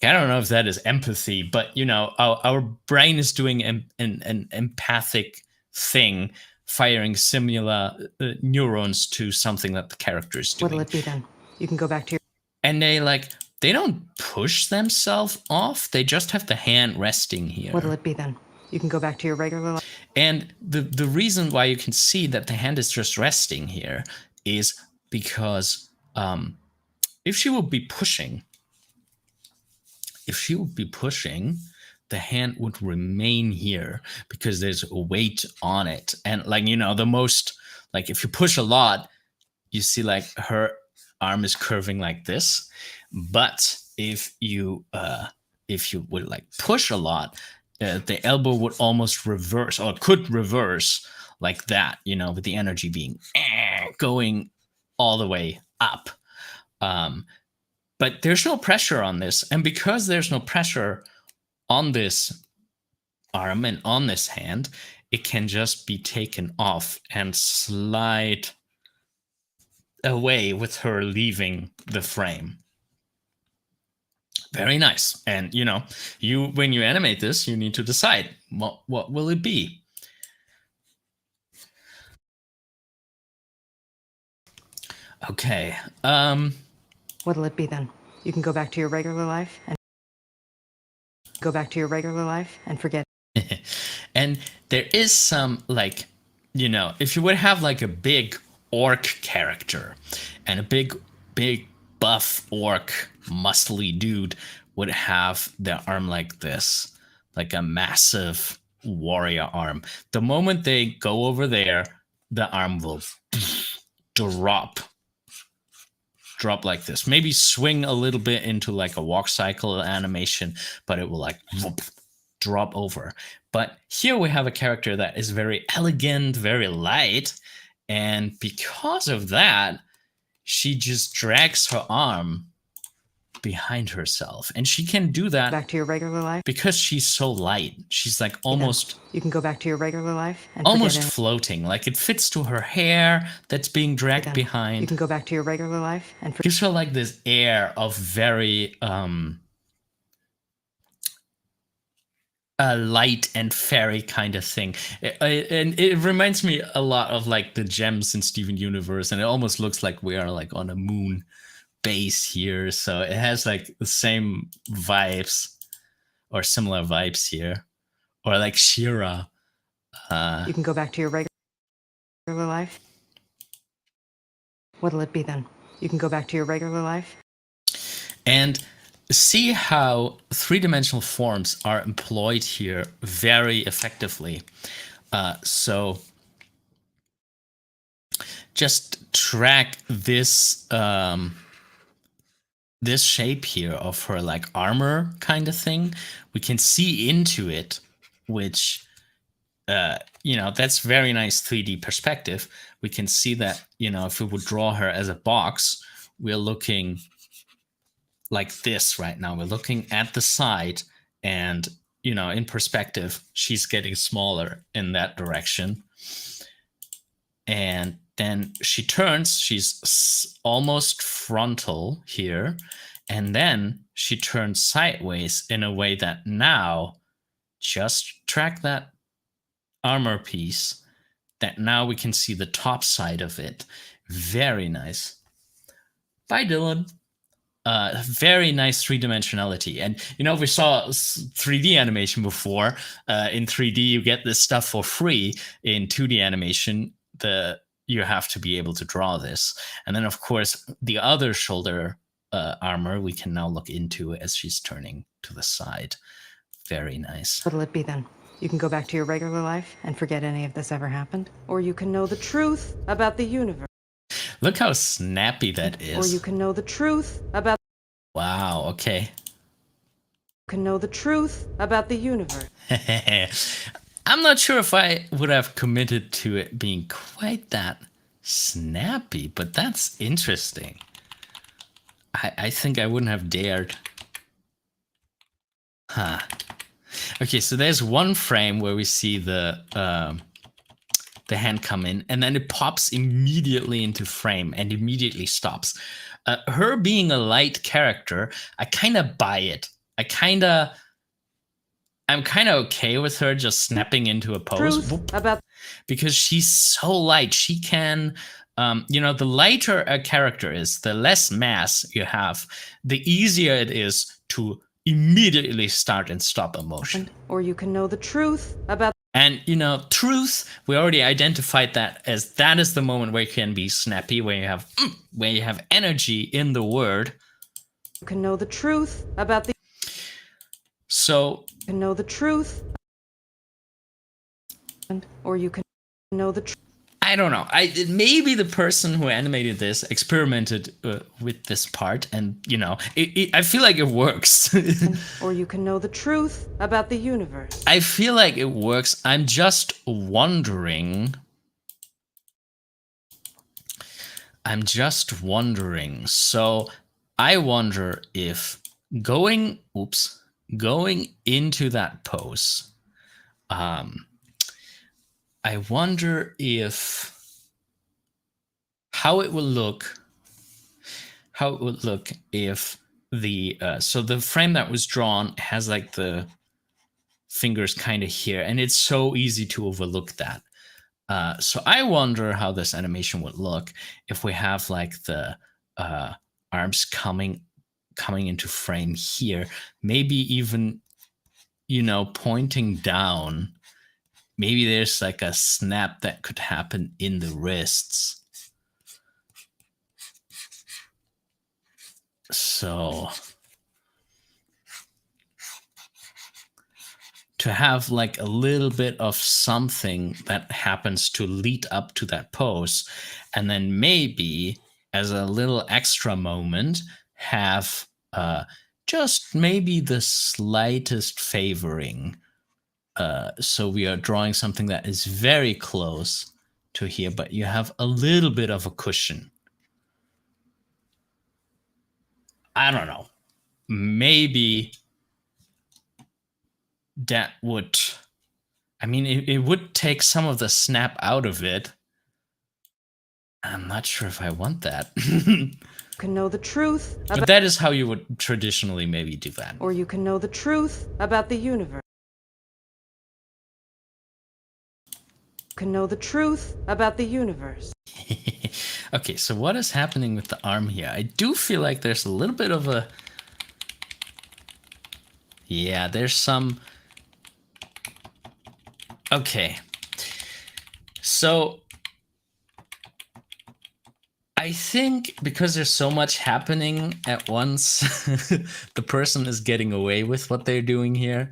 I don't know if that is empathy, but you know, our brain is doing an empathic thing, firing similar neurons to something that the character is doing. What'll it be then? You can go back to your... And they don't push themselves off. They just have the hand resting here. What'll it be then? You can go back to your regular life. And the reason why you can see that the hand is just resting here is because if she would be pushing, the hand would remain here because there's a weight on it. And like, you know, the most, like if you push a lot, you see like her arm is curving like this. But if you would like push a lot, the elbow would almost reverse, or could reverse like that, you know, with the energy being going all the way up. But there's no pressure on this. And because there's no pressure on this arm and on this hand, it can just be taken off and slide away with her leaving the frame. Very nice. And you know, when you animate this, you need to decide what will it be. Okay. What'll it be then? You can go back to your regular life and forget. And there is some like you know, if you would have like a big orc character and a big buff orc muscly dude would have their arm like this, like a massive warrior arm. The moment they go over there, the arm will drop like this. Maybe swing a little bit into like a walk cycle animation, but it will like whoop, drop over. But here we have a character that is very elegant, very light, and because of that, she just drags her arm behind herself, and she can do that Back to your regular life. because she's so light. She's like almost You can go back to your regular life and almost forget floating, like it fits to her hair that's being dragged You behind. can go back to your regular life and Gives her like this air of very a light and fairy kind of thing. And it reminds me a lot of like the gems in Steven Universe, and it almost looks like we are like on a moon base here. So it has like the same vibes or similar vibes here. Or like Shira. You can go back to your regular life. What'll it be then? You can go back to your regular life. And see how three-dimensional forms are employed here very effectively. So just track this this shape here of her like armor kind of thing. We can see into it, which you know, that's very nice 3D perspective. We can see that, you know, if we would draw her as a box, we're looking like this right now. We're looking at the side, and, you know, in perspective, she's getting smaller in that direction. And then she turns, she's almost frontal here. And then she turns sideways in a way that now, just track that armor piece, that now we can see the top side of it. Very nice. Bye, Dylan. Very nice three-dimensionality. And, you know, we saw 3D animation before. In 3D, you get this stuff for free. In 2D animation, you have to be able to draw this. And then, of course, the other shoulder armor we can now look into as she's turning to the side. Very nice. What'll it be then? You can go back to your regular life and forget any of this ever happened. Or you can know the truth about the universe. Look how snappy that is. Or you can know the truth about... Wow, okay. You can know the truth about the universe. I'm not sure if I would have committed to it being quite that snappy, but that's interesting. I think I wouldn't have dared. Huh. Okay, so there's one frame where we see the hand come in, and then it pops immediately into frame and immediately stops. Her being a light character, I kind of buy it. I'm kind of okay with her just snapping into a pose. Because she's so light. She can, you know, the lighter a character is, the less mass you have, the easier it is to immediately start and stop a motion. Or you can know the truth about... And, you know, truth, we already identified that is the moment where you can be snappy, where you have energy in the word. You can know the truth about the... So... You can know the truth. Or you can know the truth. I don't know. Maybe the person who animated this experimented with this part, and, you know, I feel like it works. Or you can know the truth about the universe. I feel like it works. I'm just wondering. So I wonder if going into that pose, I wonder how it will look if so the frame that was drawn has like the fingers kind of here, and it's so easy to overlook that. So I wonder how this animation would look if we have like the arms coming into frame here, maybe even, you know, pointing down. maybe there's like a snap that could happen in the wrists. So to have like a little bit of something that happens to lead up to that pose, and then maybe as a little extra moment have just maybe the slightest favoring. So we are drawing something that is very close to here, but you have a little bit of a cushion. I don't know. Maybe that would, I mean, it would take some of the snap out of it. I'm not sure if I want that. Can know the truth But that is how you would traditionally maybe do that. or you can know the truth about the universe. Can know the truth about the universe. Okay, so what is happening with the arm here? I do feel like there's a little bit of a... Yeah, there's some... Okay. So I think because there's so much happening at once, the person is getting away with what they're doing here.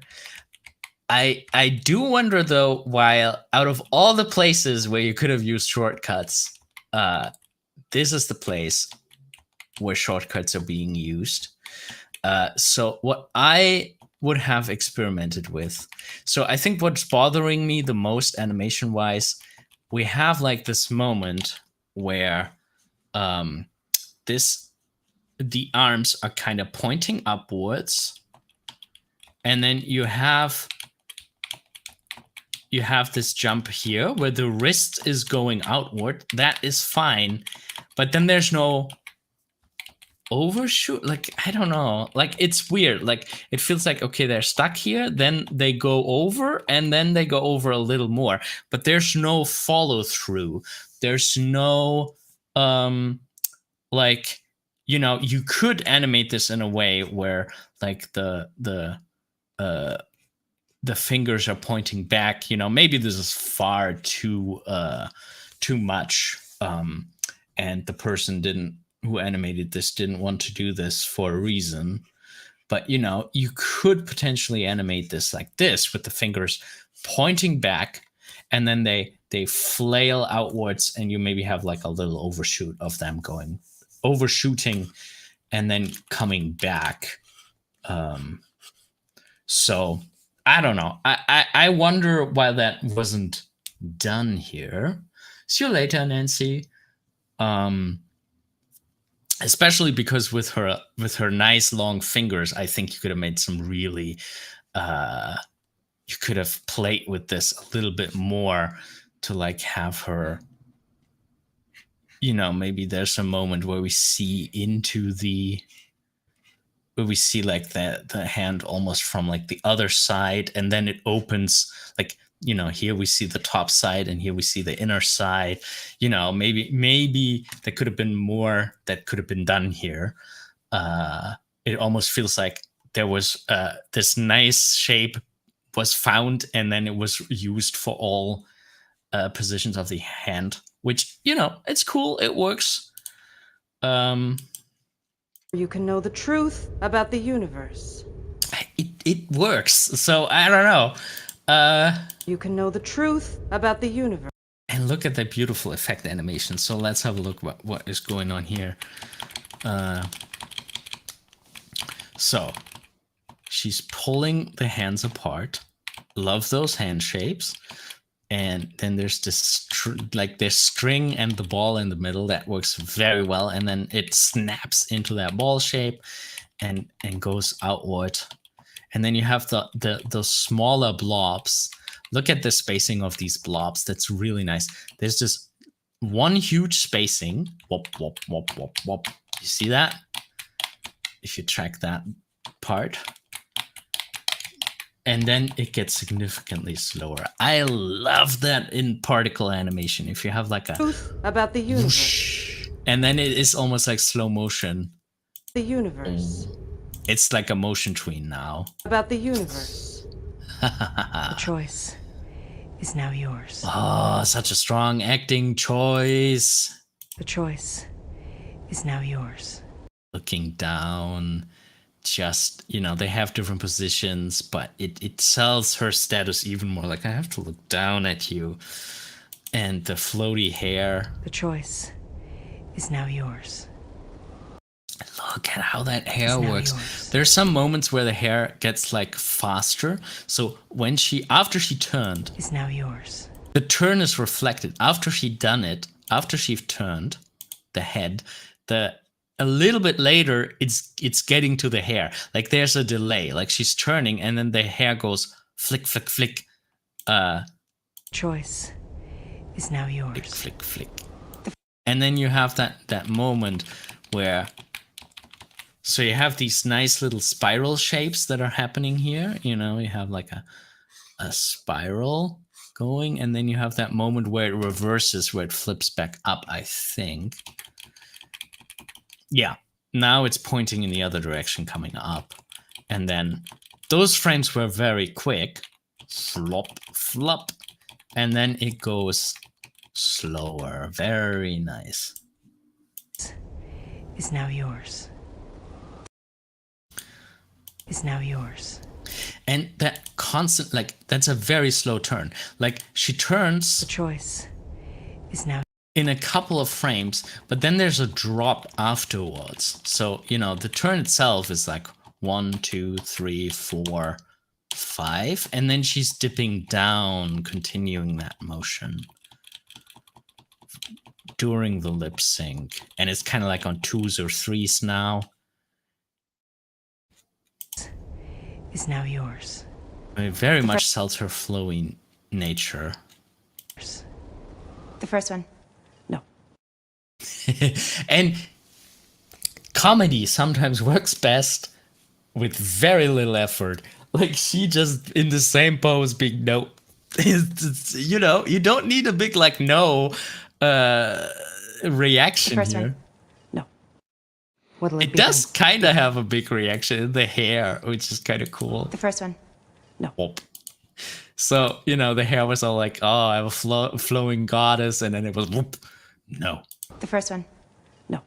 I do wonder, though, while out of all the places where you could have used shortcuts, this is the place where shortcuts are being used. So what I would have experimented with, so I think what's bothering me the most animation-wise, we have like this moment where the arms are kind of pointing upwards, and then you have this jump here where the wrist is going outward. That is fine, but then there's no overshoot. Like, I don't know, like it's weird. Like it feels like, okay, they're stuck here, then they go over, and then they go over a little more, but there's no follow through. There's no like, you know, you could animate this in a way where like the fingers are pointing back. You know, maybe this is far too much, and the person who animated this didn't want to do this for a reason. But, you know, you could potentially animate this like this, with the fingers pointing back, and then they flail outwards, and you maybe have like a little overshoot of them overshooting and then coming back. So I don't know. I wonder why that wasn't done here. See you later, Nancy. Especially because with her nice long fingers, I think you could have made some really you could have played with this a little bit more to like have her, you know, maybe there's a moment where we see like the hand almost from like the other side, and then it opens, like, you know, here we see the top side and here we see the inner side. You know, maybe there could have been more that could have been done here. It almost feels like there was this nice shape was found, and then it was used for all positions of the hand, which, you know, it's cool, it works. You can know the truth about the universe. It works, so I don't know. You can know the truth about the universe. And look at that beautiful effect animation. So let's have a look what is going on here. So she's pulling the hands apart. Love those hand shapes. And then there's this this string and the ball in the middle that works very well. And then it snaps into that ball shape and goes outward. And then you have the smaller blobs. Look at the spacing of these blobs. That's really nice. There's just one huge spacing. Wop, wop, wop, wop, wop. You see that? If you track that part. And then it gets significantly slower. I love that in particle animation. If you have like a Truth about the universe. whoosh, and then it is almost like slow motion. The universe. It's like a motion tween now. About the universe. The choice is now yours. Oh, such a strong acting choice. The choice is now yours. Looking down, just, you know, they have different positions, but it sells her status even more. Like, I have to look down at you. And the floaty hair. The choice is now yours. Look at how that hair It's now works. yours. There's some moments where the hair gets like faster. So when after she turned, Is now yours. the turn is reflected. After she'd done it, after she'd turned the head, a little bit later, it's getting to the hair. Like there's a delay. Like she's turning and then the hair goes flick, flick, flick. Choice is now yours. Flick, flick, flick. And then you have that moment where, so you have these nice little spiral shapes that are happening here. You know, you have like a spiral going, and then you have that moment where it reverses, where it flips back up, I think. Yeah, now it's pointing in the other direction, coming up. And then those frames were very quick. Flop, flop. And then it goes slower. Very nice. Is now yours. Is now yours. And that constant, like, that's a very slow turn. Like, she turns The choice is now in a couple of frames, but then there's a drop afterwards. So, you know, the turn itself is like 1, 2, 3, 4, 5. And then she's dipping down, continuing that motion during the lip sync. And it's kind of like on 2s or 3s now. is now yours. It very much sells her flowy nature. The first one. No. And comedy sometimes works best with very little effort. Like she just in the same pose being no. You know, you don't need a big like no reaction The first here. one. No. What'll It be does then? kind of have a big reaction in the hair, which is kind of cool. The first one. Whoop. So, you know, the hair was all like, oh, I have a flowing goddess, and then it was whoop. No. The first one. No.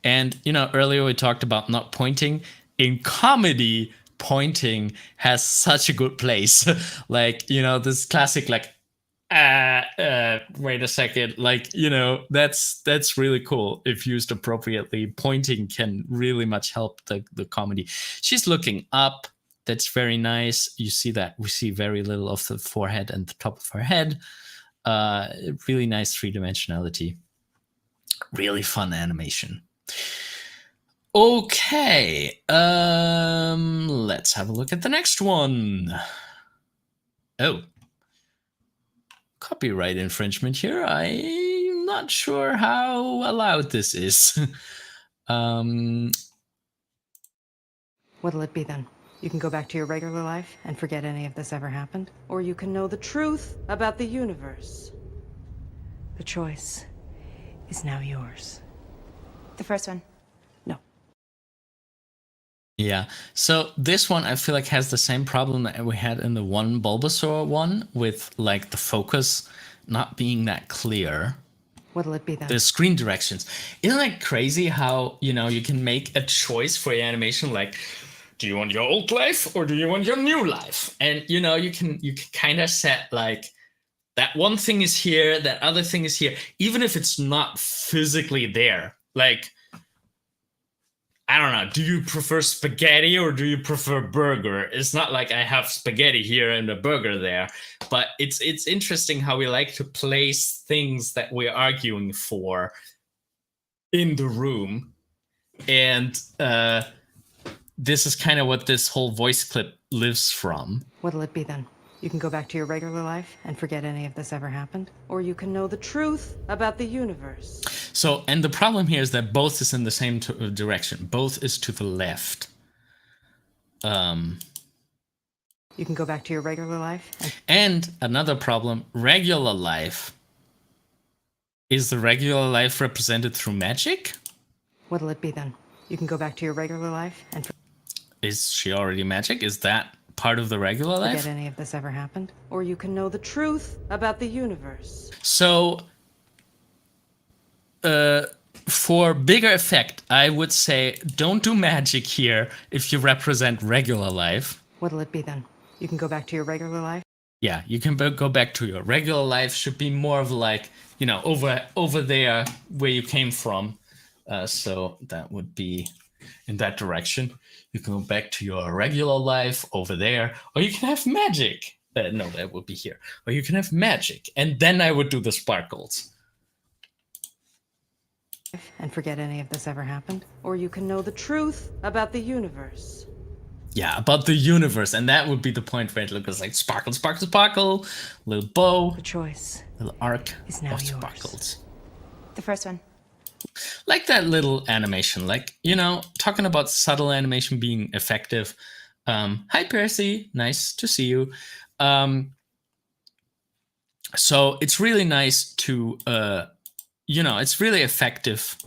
And, you know, earlier we talked about not pointing. In comedy, pointing has such a good place. Like, you know, this classic, like, wait a second. Like, you know, that's really cool. If used appropriately, pointing can really much help the comedy. She's looking up. That's very nice. You see that we see very little of the forehead and the top of her head. Really nice three-dimensionality. Really fun animation. Okay, let's have a look at the next one. Oh, copyright infringement here. I'm not sure how allowed this is. What'll it be then? You can go back to your regular life and forget any of this ever happened, or you can know the truth about the universe. The choice is now yours. The first one. No. Yeah, so this one I feel like has the same problem that we had in the one Bulbasaur one with like the focus not being that clear. What'll it be then? The screen directions. Isn't that crazy how, you know, you can make a choice for your animation, like, do you want your old life or do you want your new life? And, you know, you can kind of set like that one thing is here, that other thing is here, even if it's not physically there. Like, I don't know, do you prefer spaghetti or do you prefer burger? It's not like I have spaghetti here and a burger there, but it's interesting how we like to place things that we're arguing for in the room. And this is kind of what this whole voice clip lives from. What'll it be then? You can go back to your regular life and forget any of this ever happened, or you can know the truth about the universe. So, and the problem here is that both is in the same direction. Both is to the left. You can go back to your regular life And another problem, regular life. Is the regular life represented through magic? What'll it be then? You can go back to your regular life and Is she already magic? Is that part of the regular life. Forget any of this ever happened, or you can know the truth about the universe. So, for bigger effect, I would say don't do magic here if you represent regular life. What'll it be then? You can go back to your regular life? Yeah, you can go back to your regular life. Should be more of like, you know, over there where you came from. So that would be in that direction. You can go back to your regular life over there, or you can have magic. No, that would be here. Or you can have magic, and then I would do the sparkles. And forget any of this ever happened, or you can know the truth about the universe. Yeah, about the universe, and that would be the point where it looks like sparkle, sparkle, sparkle, little bow, The choice little arc is now of yours. sparkles. The first one. Like that little animation, like, you know, talking about subtle animation being effective. Hi, Percy, nice to see you. So it's really nice to, you know, it's really effective.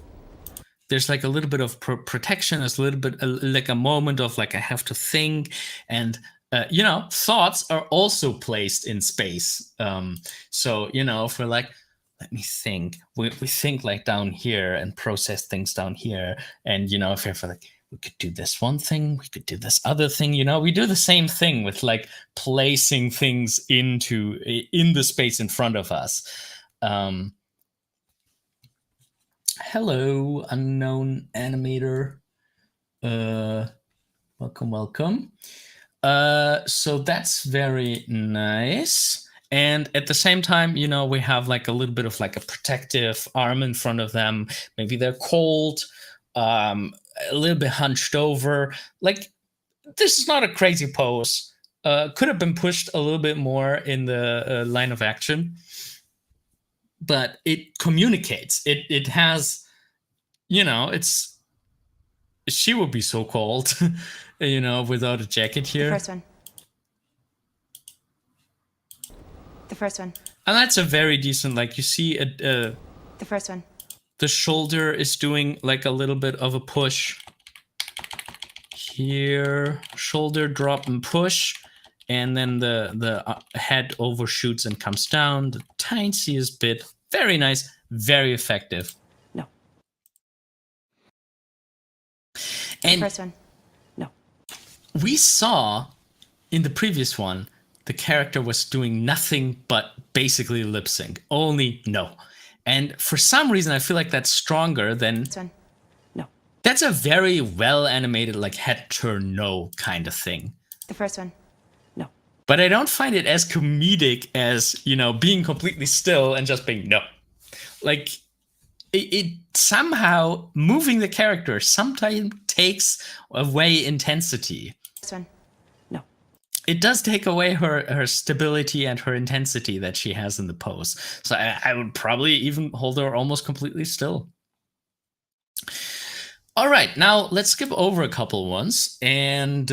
There's like a little bit of protection. There's a little bit like a moment of like I have to think, and you know, thoughts are also placed in space. So you know, if we're like, let me think, we think like down here and process things down here, and you know, if we're like we could do this one thing, we could do this other thing. You know, we do the same thing with like placing things in the space in front of us. Hello, unknown animator. Welcome. So that's very nice. And at the same time, you know, we have like a little bit of like a protective arm in front of them. Maybe they're cold, a little bit hunched over. Like, this is not a crazy pose. Could have been pushed a little bit more in the line of action. But it communicates. It has, you know, it's, she would be so cold, you know, without a jacket here. The first one. The first one. And that's a very decent, like you see The first one. the shoulder is doing like a little bit of a push. Here, shoulder drop and push. And then the head overshoots and comes down. The tiniest bit. Very nice. Very effective. No. And The first one. No. we saw in the previous one, the character was doing nothing but basically lip sync. Only no. And for some reason, I feel like that's stronger than... First one. No. That's a very well animated, like head turn no kind of thing. The first one. No. But I don't find it as comedic as, you know, being completely still and just being no. Like, it somehow, moving the character sometimes takes away intensity. First one. No. It does take away her stability and her intensity that she has in the pose. So I would probably even hold her almost completely still. All right, now let's skip over a couple ones and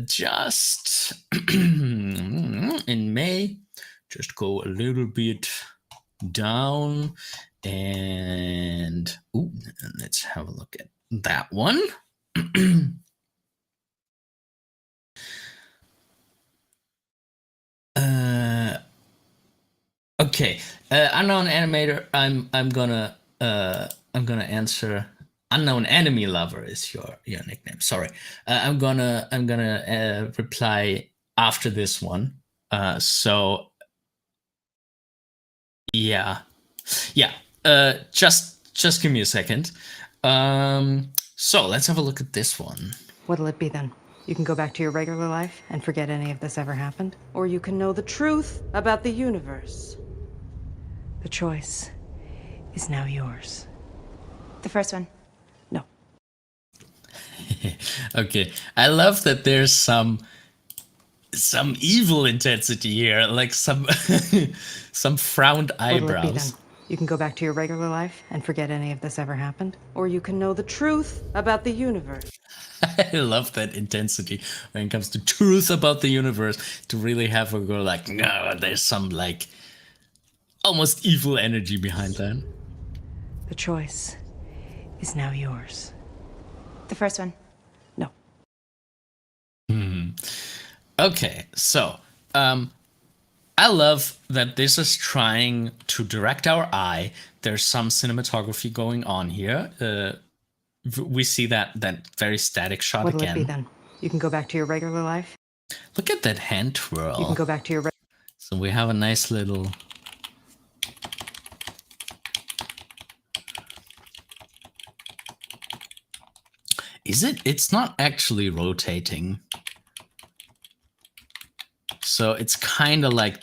just in May, just go a little bit down and let's have a look at that one. Okay, unknown animator. I'm gonna answer. Unknown enemy lover is your nickname. Sorry, I'm gonna reply after this one. So yeah. Just give me a second. So let's have a look at this one. What'll it be then? You can go back to your regular life and forget any of this ever happened, or you can know the truth about the universe. The choice is now yours. The first one. No. Okay, I love that there's some evil intensity here, like some some frowned What'll it be then? eyebrows. You can go back to your regular life and forget any of this ever happened, or you can know the truth about the universe. I love that intensity when it comes to truth about the universe, to really have her go like, no, there's some like almost evil energy behind that. The choice is now yours. The first one. No. Okay, so I love that this is trying to direct our eye. There's some cinematography going on here. We see that very static shot What'll again. it be then? You can go back to your regular life. Look at that hand twirl. You can go back to your So we have a nice little... Is it? It's not actually rotating. So it's kind of like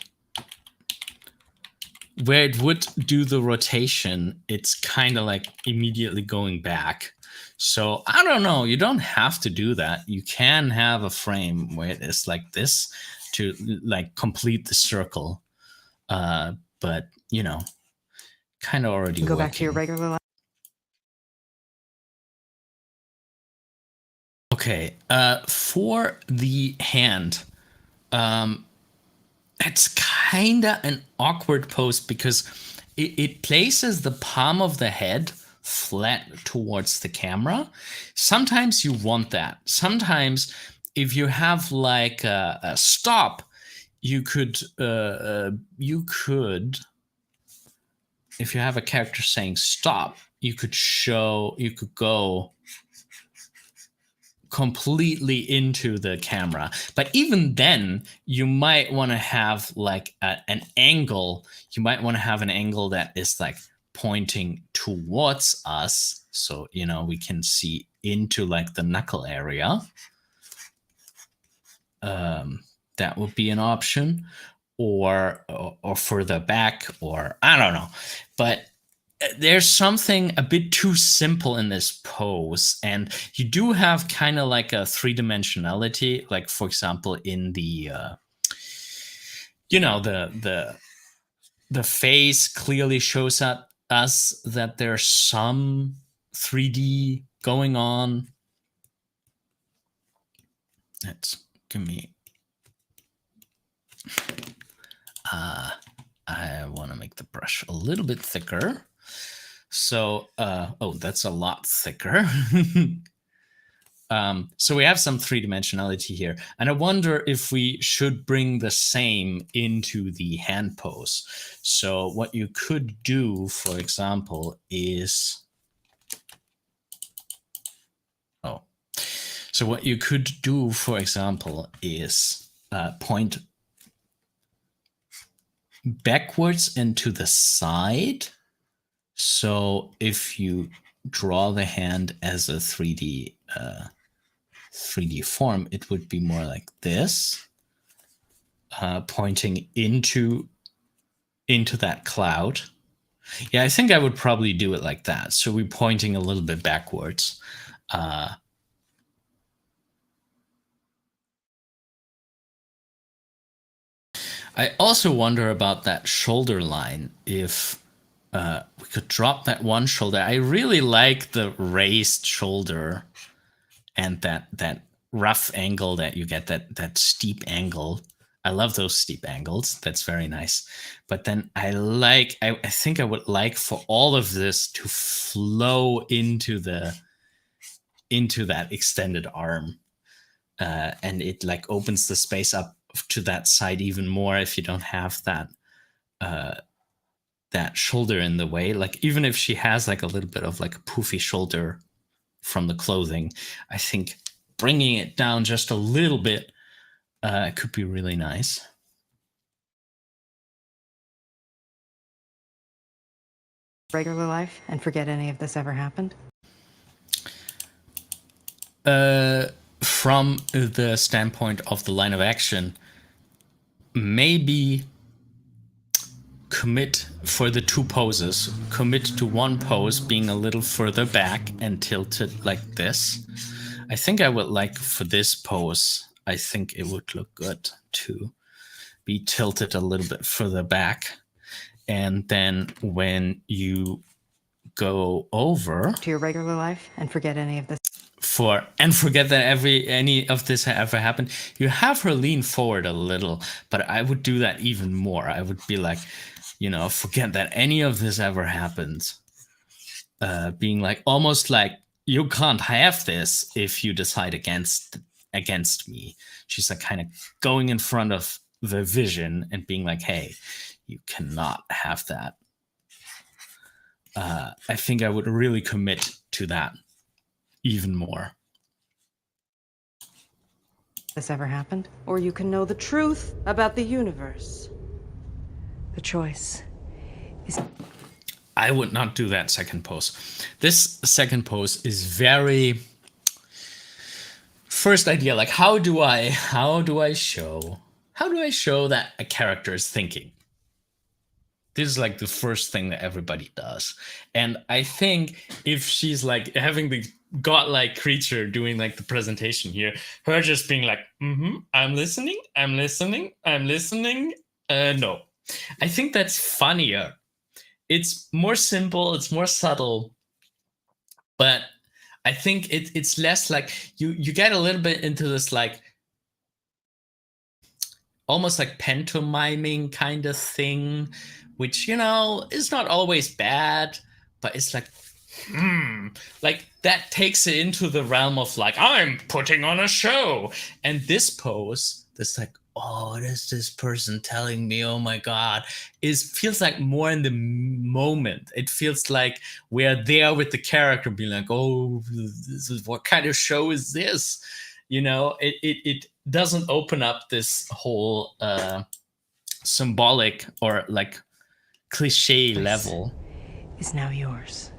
where it would do the rotation, it's kind of like immediately going back. So I don't know. You don't have to do that. You can have a frame where it is like this to like complete the circle. But you know, kind of already go working. back to your regular life. Okay. For the hand, it's kind of an awkward pose because it places the palm of the head flat towards the camera. Sometimes you want that. Sometimes if you have like a stop, you could if you have a character saying stop, you could go completely into the camera. But even then, you might want to have like an angle. You might want to have an angle that is like pointing towards us. So, you know, we can see into like the knuckle area. That would be an option. Or further back, or I don't know. But there's something a bit too simple in this pose, and you do have kind of like a three-dimensionality, like for example in the the face clearly shows us that there's some 3D going on. Let's give me I want to make the brush a little bit thicker. So, oh, that's a lot thicker. So we have some three-dimensionality here. And I wonder if we should bring the same into the hand pose. So what you could do, for example, is... Oh. So what you could do, for example, is point backwards and to the side. So if you draw the hand as a 3D form, it would be more like this, pointing into that cloud. Yeah, I think I would probably do it like that. So we're pointing a little bit backwards. I also wonder about that shoulder line. If we could drop that one shoulder. I really like the raised shoulder and that rough angle that you get, that steep angle. I love those steep angles. That's very nice. But then I think I would like for all of this to flow into that extended arm. And it like opens the space up to that side even more if you don't have that shoulder in the way. Like even if she has like a little bit of like a poofy shoulder from the clothing, I think bringing it down just a little bit could be really nice. Regular life and forget any of this ever happened? From the standpoint of the line of action, maybe commit for the two poses. Commit to one pose being a little further back and tilted like this. I think I would like for this pose, I think it would look good to be tilted a little bit further back. And then when you go over to your regular life and forget any of this. Forget that any of this ever happened. You have her lean forward a little, but I would do that even more. I would be like, you know, forget that any of this ever happened. Being like, almost like, you can't have this if you decide against against me. She's like kind of going in front of the vision and being like, hey, you cannot have that. I think I would really commit to that even more. This ever happened? Or you can know the truth about the universe. The choice is... I would not do that second pose. This second pose is very... First idea, like how do I show that a character is thinking? This is like the first thing that everybody does. And I think if she's like having the godlike creature doing like the presentation here, her just being like, I'm listening. No, I think that's funnier. It's more simple, it's more subtle, but I think it's less like you get a little bit into this like almost like pantomiming kind of thing, which, you know, is not always bad, but it's like, like that takes it into the realm of like, I'm putting on a show. And this pose, this like, oh, there's this person telling me, oh my God, feels like more in the moment. It feels like we're there with the character being like, oh, what kind of show is this? You know, it doesn't open up this whole symbolic or like cliche level. Is now yours.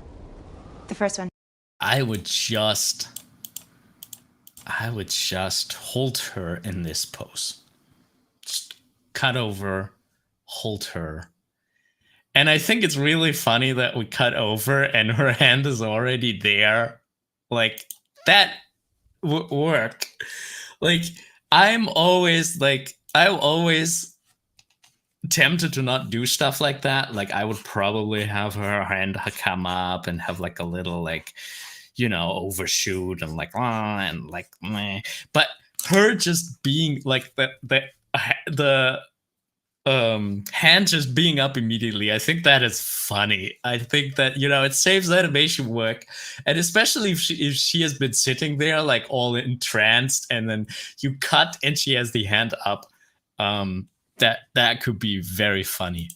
The first one. I would just hold her in this pose. Just cut over, hold her. And I think it's really funny that we cut over and her hand is already there. Like, that would work. Like, I'm always tempted to not do stuff like that. Like, I would probably have her hand come up and have like a little like, you know, overshoot and like, and like, meh. But her just being like the hand just being up immediately, I think that is funny. I think that, you know, it saves animation work, and especially if she has been sitting there like all entranced, and then you cut and she has the hand up. That could be very funny.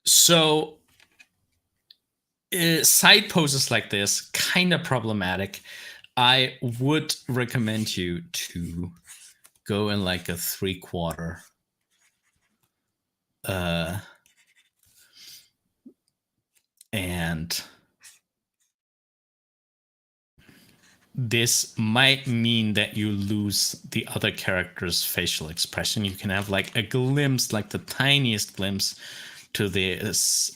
So side poses like this, kind of problematic. I would recommend you to go in like a 3/4. And this might mean that you lose the other character's facial expression. You can have like a glimpse, like the tiniest glimpse to this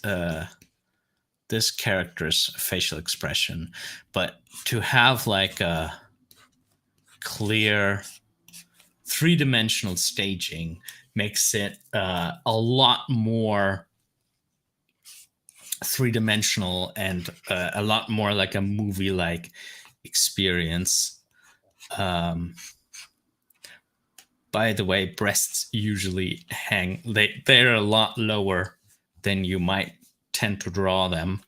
character's facial expression. But to have like a clear 3-dimensional staging makes it a lot more 3-dimensional and a lot more like a movie-like experience. By the way, breasts usually hang, they're a lot lower than you might tend to draw them.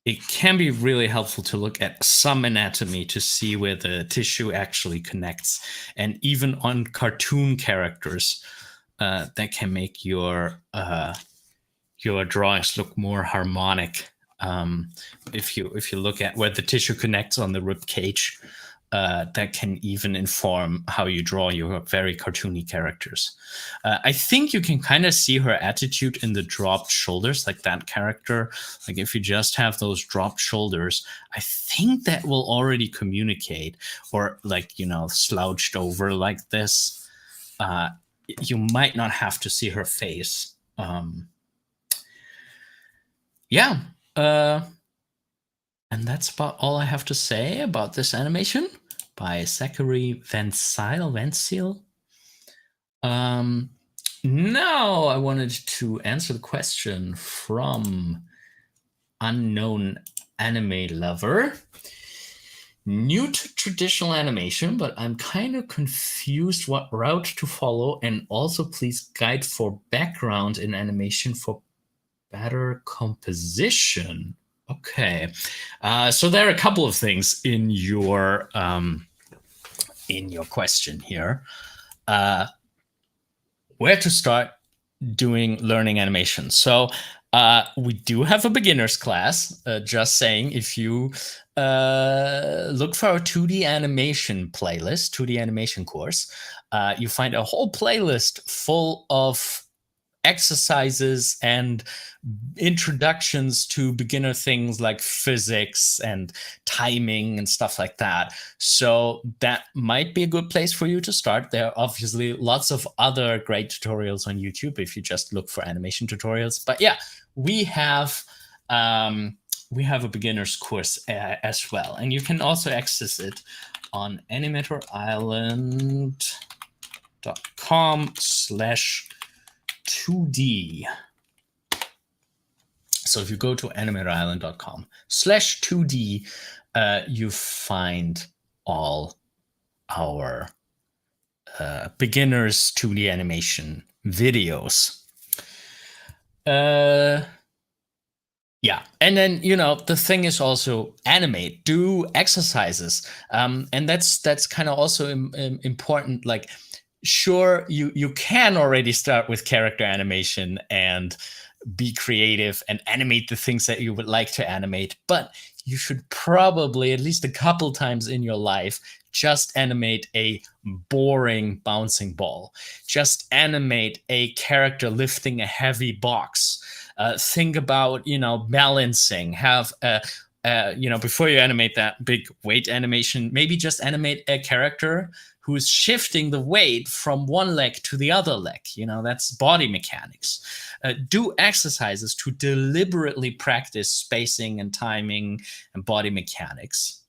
It can be really helpful to look at some anatomy to see where the tissue actually connects. And even on cartoon characters, that can make your drawings look more harmonic. If you look at where the tissue connects on the rib cage, that can even inform how you draw your very cartoony characters. I think you can kind of see her attitude in the dropped shoulders, like that character. Like if you just have those dropped shoulders, I think that will already communicate. Or like, you know, slouched over like this. You might not have to see her face. Yeah. And that's about all I have to say about this animation by Zachary Van Zyl. Now I wanted to answer the question from Unknown Anime Lover. New to traditional animation, but I'm kind of confused what route to follow, and also please guide for background in animation for better composition. Okay, so there are a couple of things in your question here. Where to start doing learning animation? So we do have a beginners class. Just saying, if you look for our 2D animation playlist, 2D animation course, you find a whole playlist full of exercises and introductions to beginner things like physics and timing and stuff like that. So that might be a good place for you to start. There are obviously lots of other great tutorials on YouTube if you just look for animation tutorials. But yeah, we have a beginner's course as well, and you can also access it on animatorisland.com/2D. So if you go to animatorisland.com/2D, you find all our beginners 2D animation videos. Yeah, and then the thing is also animate, do exercises, and that's kind of also important. Like, sure, you can already start with character animation and be creative and animate the things that you would like to animate, but you should probably at least a couple times in your life just animate a boring bouncing ball. Just animate a character lifting a heavy box. Think about, balancing. Have before you animate that big weight animation, maybe just animate a character who is shifting the weight from one leg to the other leg. That's body mechanics. Do exercises to deliberately practice spacing and timing and body mechanics.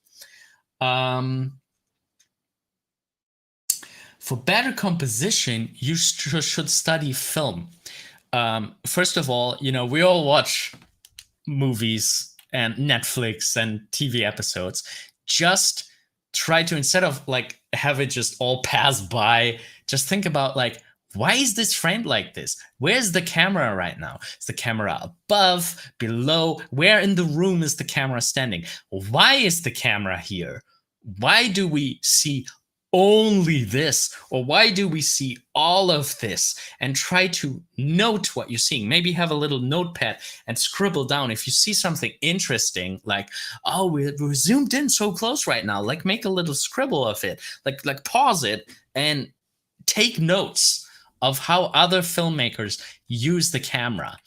For better composition, you should study film. First of all, we all watch movies and Netflix and TV episodes. Just try to, instead of have it just all pass by, just think about why is this framed like this? Where's the camera right now? Is the camera above, below? Where in the room is the camera standing? Why is the camera here? Why do we see only this? Or why do we see all of this? And try to note what you're seeing. Maybe have a little notepad and scribble down. If you see something interesting, like, oh, we're zoomed in so close right now, make a little scribble of it, like pause it and take notes of how other filmmakers use the camera.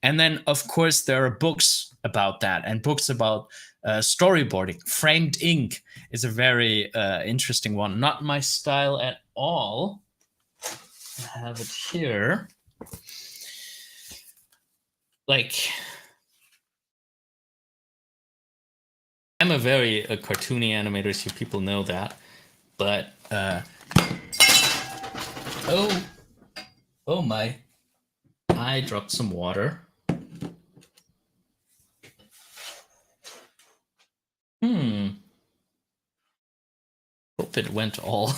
And then, of course, there are books about that and books about storyboarding. Framed Ink is a very interesting one. Not my style at all. I have it here. I'm a very cartoony animator, so people know that. But oh my! I dropped some water. Hope it went all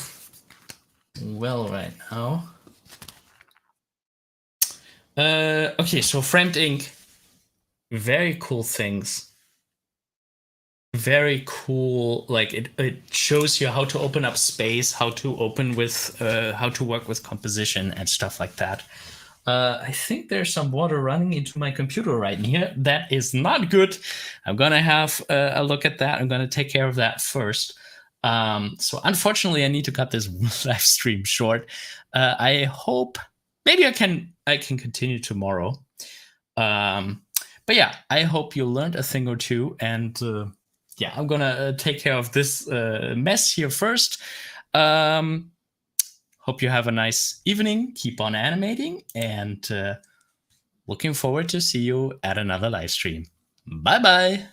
well right now. Okay, so Framed Ink, very cool things. Very cool. It shows you how to open up space, how to open with, how to work with composition and stuff like that. I think there's some water running into my computer right here. That is not good. I'm gonna have a look at that. I'm gonna take care of that first. So unfortunately, I need to cut this live stream short. I hope maybe I can continue tomorrow. But yeah, I hope you learned a thing or two. And yeah, I'm gonna take care of this mess here first. Hope you have a nice evening. Keep on animating, and looking forward to see you at another live stream. Bye bye.